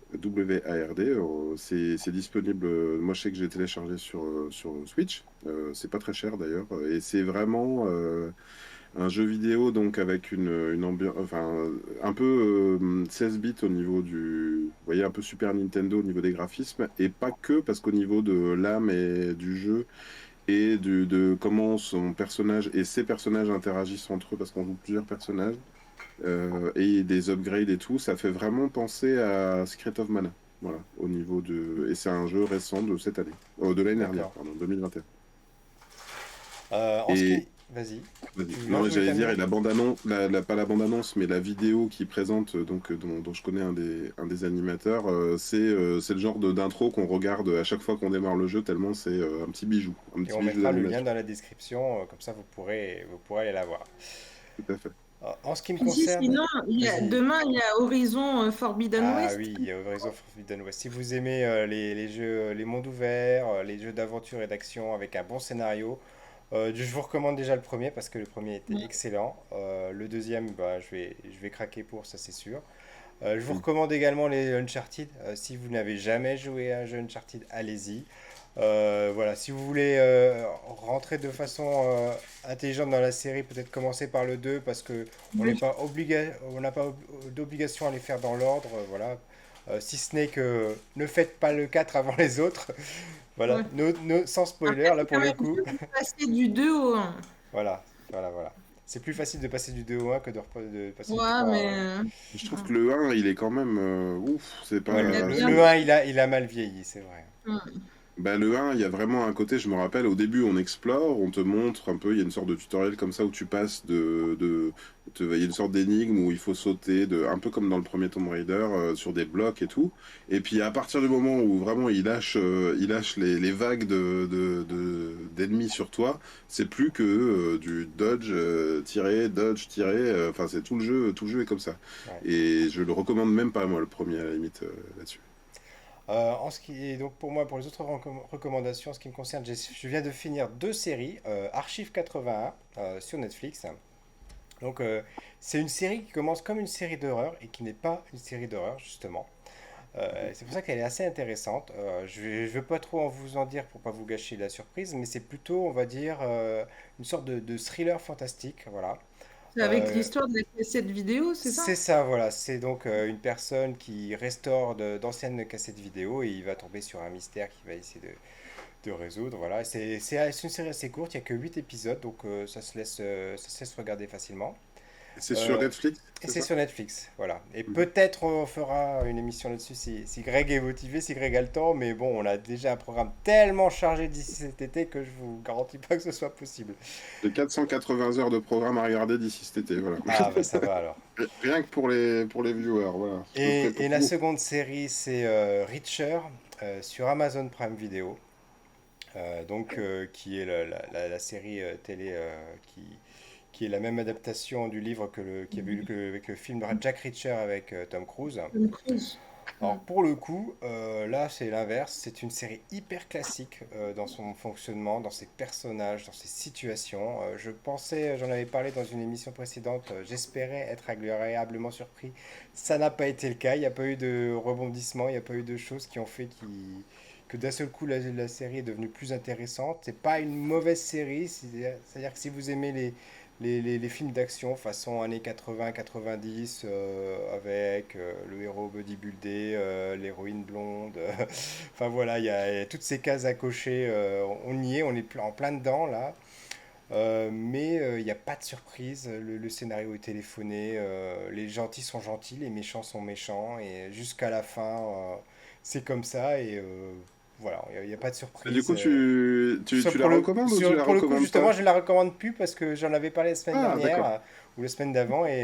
C'est disponible. Moi, je sais que j'ai téléchargé sur Switch. C'est pas très cher d'ailleurs. Et c'est vraiment un jeu vidéo donc avec une ambiance, enfin un peu 16 bits au niveau vous voyez, un peu Super Nintendo au niveau des graphismes, et pas que, parce qu'au niveau de l'âme et du jeu et de comment son personnage et ses personnages interagissent entre eux, parce qu'on joue plusieurs personnages, et des upgrades et tout, ça fait vraiment penser à Secret of Mana. Voilà, et c'est un jeu récent de cette année, de l'année dernière, D'accord. pardon, 2021. En ce Et qui... Vas-y. vas-y. Non, Non, je voulais j'allais dire, terminer. et la bande-annonce, pas la bande-annonce, mais la vidéo qui présente, dont je connais un des animateurs, c'est le genre d'intro qu'on regarde à chaque fois qu'on démarre le jeu, tellement c'est un petit bijou, un Et petit on bijou mettra le lien d'animation. dans la description, comme ça vous pourrez aller la voir. Tout à fait. En ce qui me Et si, concerne, sinon, vas-y. demain, il y a Horizon Forbidden Ah West. oui, Horizon Forbidden West. Si vous aimez les jeux, les mondes ouverts, les jeux d'aventure et d'action avec un bon scénario, je vous recommande déjà le premier parce que le premier était excellent. Le deuxième, bah, je vais craquer pour, ça c'est sûr. Je vous Mm. recommande également les Uncharted. Si vous n'avez jamais joué à un jeu Uncharted, allez-y. Voilà, si vous voulez rentrer de façon intelligente dans la série, peut-être commencer par le 2 parce que Oui. on n'a pas d'obligation à les faire dans l'ordre, voilà. Si ce n'est que ne faites pas le 4 avant les autres. Voilà, Ouais. sans Après, spoiler là c'est pour quand le même coup. dur de passer du 2 au 1. Voilà. C'est plus facile de passer du 2 au 1 que de passer du Ouais, 3. mais Je trouve que le 1, il est quand même ouf, c'est Ouais, il a pas. bien. le 1 il a mal vieilli, c'est vrai. Bah, le 1, il y a vraiment un côté, je me rappelle, au début, on explore, on te montre un peu, il y a une sorte de tutoriel comme ça où tu passes il y a une sorte d'énigme où il faut sauter, un peu comme dans le premier Tomb Raider, sur des blocs et tout. Et puis à partir du moment où vraiment il lâche les vagues d'ennemis sur toi, c'est plus que du dodge, tirer, enfin c'est tout le jeu est comme ça. Ouais. Et je le recommande même pas, moi, le premier, à la limite, là-dessus. En ce qui est donc pour moi, pour les autres recommandations, en ce qui me concerne, je viens de finir deux séries, Archive 81 sur Netflix. Donc c'est une série qui commence comme une série d'horreur et qui n'est pas une série d'horreur justement. C'est pour ça qu'elle est assez intéressante. Je ne veux pas trop vous en dire pour pas vous gâcher la surprise, mais c'est plutôt, on va dire, une sorte de thriller fantastique. Voilà. C'est avec Euh, l'histoire de la cassette vidéo, c'est c'est ça? ça, voilà. C'est donc une personne qui restaure d'anciennes cassettes vidéo et il va tomber sur un mystère qu'il va essayer de résoudre. Voilà. Et c'est une série assez courte, il n'y a que 8 épisodes, donc ça se laisse regarder facilement. C'est sur Euh, Netflix, et c'est c'est ça? sur Netflix, voilà. Et Mhm. peut-être on fera une émission là-dessus si Greg est motivé, si Greg a le temps, mais bon, on a déjà un programme tellement chargé d'ici cet été que je vous garantis pas que ce soit possible. J'ai 480 heures de programme à regarder d'ici cet été, voilà. Ah bah ça va alors. Rien que pour les viewers, voilà. Je peux Et la préparer. seconde série, c'est Reacher sur Amazon Prime Video, qui est la série télé qui est la même adaptation du livre qui avait eu avec le film Jack Reacher avec Tom Cruise. Tom Cruise. Alors Mm. pour le coup, là c'est l'inverse, c'est une série hyper classique dans son fonctionnement, dans ses personnages, dans ses situations. Je pensais, j'en avais parlé dans une émission précédente, j'espérais être agréablement surpris. Ça n'a pas été le cas, il n'y a pas eu de rebondissement, il n'y a pas eu de choses qui ont fait que d'un seul coup la série est devenue plus intéressante. C'est pas une mauvaise série, c'est-à-dire que si vous aimez les films d'action façon années 80-90 avec le héros bodybuildé, l'héroïne blonde. Enfin voilà, il y a toutes ces cases à cocher. On y est, on est en plein dedans là. Mais il n'y a pas de surprise. Le scénario est téléphoné. Les gentils sont gentils, les méchants sont méchants. Et jusqu'à la fin, c'est comme ça. Et voilà, il n'y a pas de Et du surprise. coup, tu la recommandes ou tu la Pour le coup, recommandes justement, pas? je ne la recommande plus parce que j'en avais parlé la semaine Ah, dernière d'accord. ou la semaine d'avant et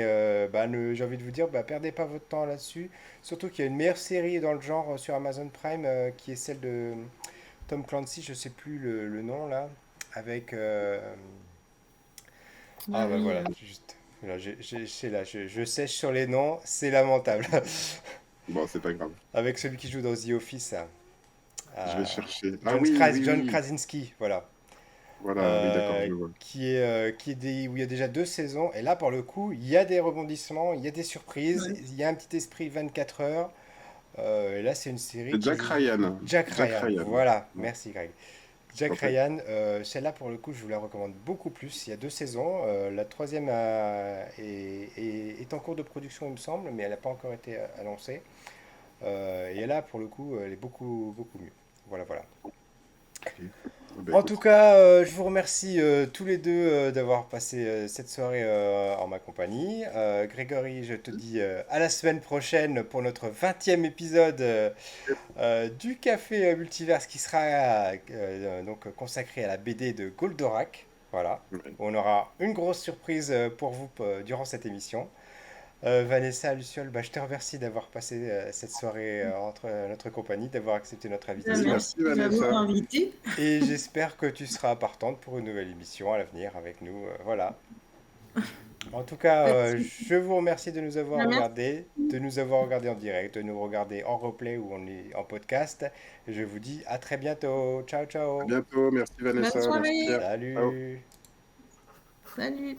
j'ai envie de vous dire, bah, perdez pas votre temps là-dessus. Surtout qu'il y a une meilleure série dans le genre sur Amazon Prime qui est celle de Tom Clancy, je sais plus le nom là, avec Ah ah bah oui. voilà, juste là, c'est là, je sèche sur les noms, c'est lamentable. Bon, c'est pas grave. Avec celui qui joue dans The Office, Je euh, vais chercher. Ah oui, oui, John oui. Krasinski, voilà. Voilà, oui, d'accord, je vois. Où il y a déjà 2 saisons. Et là, pour le coup, il y a des rebondissements, il y a des surprises, Ouais. il y a un petit esprit 24 heures. Et là, c'est une série C'est Jack qui... Ryan. Jack Jack Ryan, Ryan. voilà, Ouais, merci Greg. je Jack t'en prie. Ryan, celle-là, pour le coup, je vous la recommande beaucoup plus. Il y a 2 saisons. La troisième est en cours de production, il me semble, mais elle n'a pas encore été annoncée. Et là, pour le coup, elle est beaucoup, beaucoup mieux. Voilà, voilà. Ok. Ah bah, En tout écoute. cas, je vous remercie tous les deux d'avoir passé cette soirée en ma compagnie. Grégory, je te dis à la semaine prochaine pour notre 20e épisode du Café Multiverse qui sera donc consacré à la BD de Goldorak. Voilà. Ouais. On aura une grosse surprise pour vous durant cette émission. Vanessa, Luciole, bah, je te remercie d'avoir passé cette soirée entre notre compagnie, d'avoir accepté notre Ah, invitation. merci Merci de m'avoir Vanessa. invité. Et j'espère que tu seras partante pour une nouvelle émission à l'avenir avec nous. Voilà. En tout cas, Pas de souci. je vous remercie de nous avoir Ah, merci. regardés, de nous avoir regardés en direct, de nous regarder en replay ou en podcast. Et je vous dis à très bientôt. Ciao, À ciao. bientôt. Merci Bonne Vanessa. Merci soirée. Pierre. Ciao. Salut. Salut.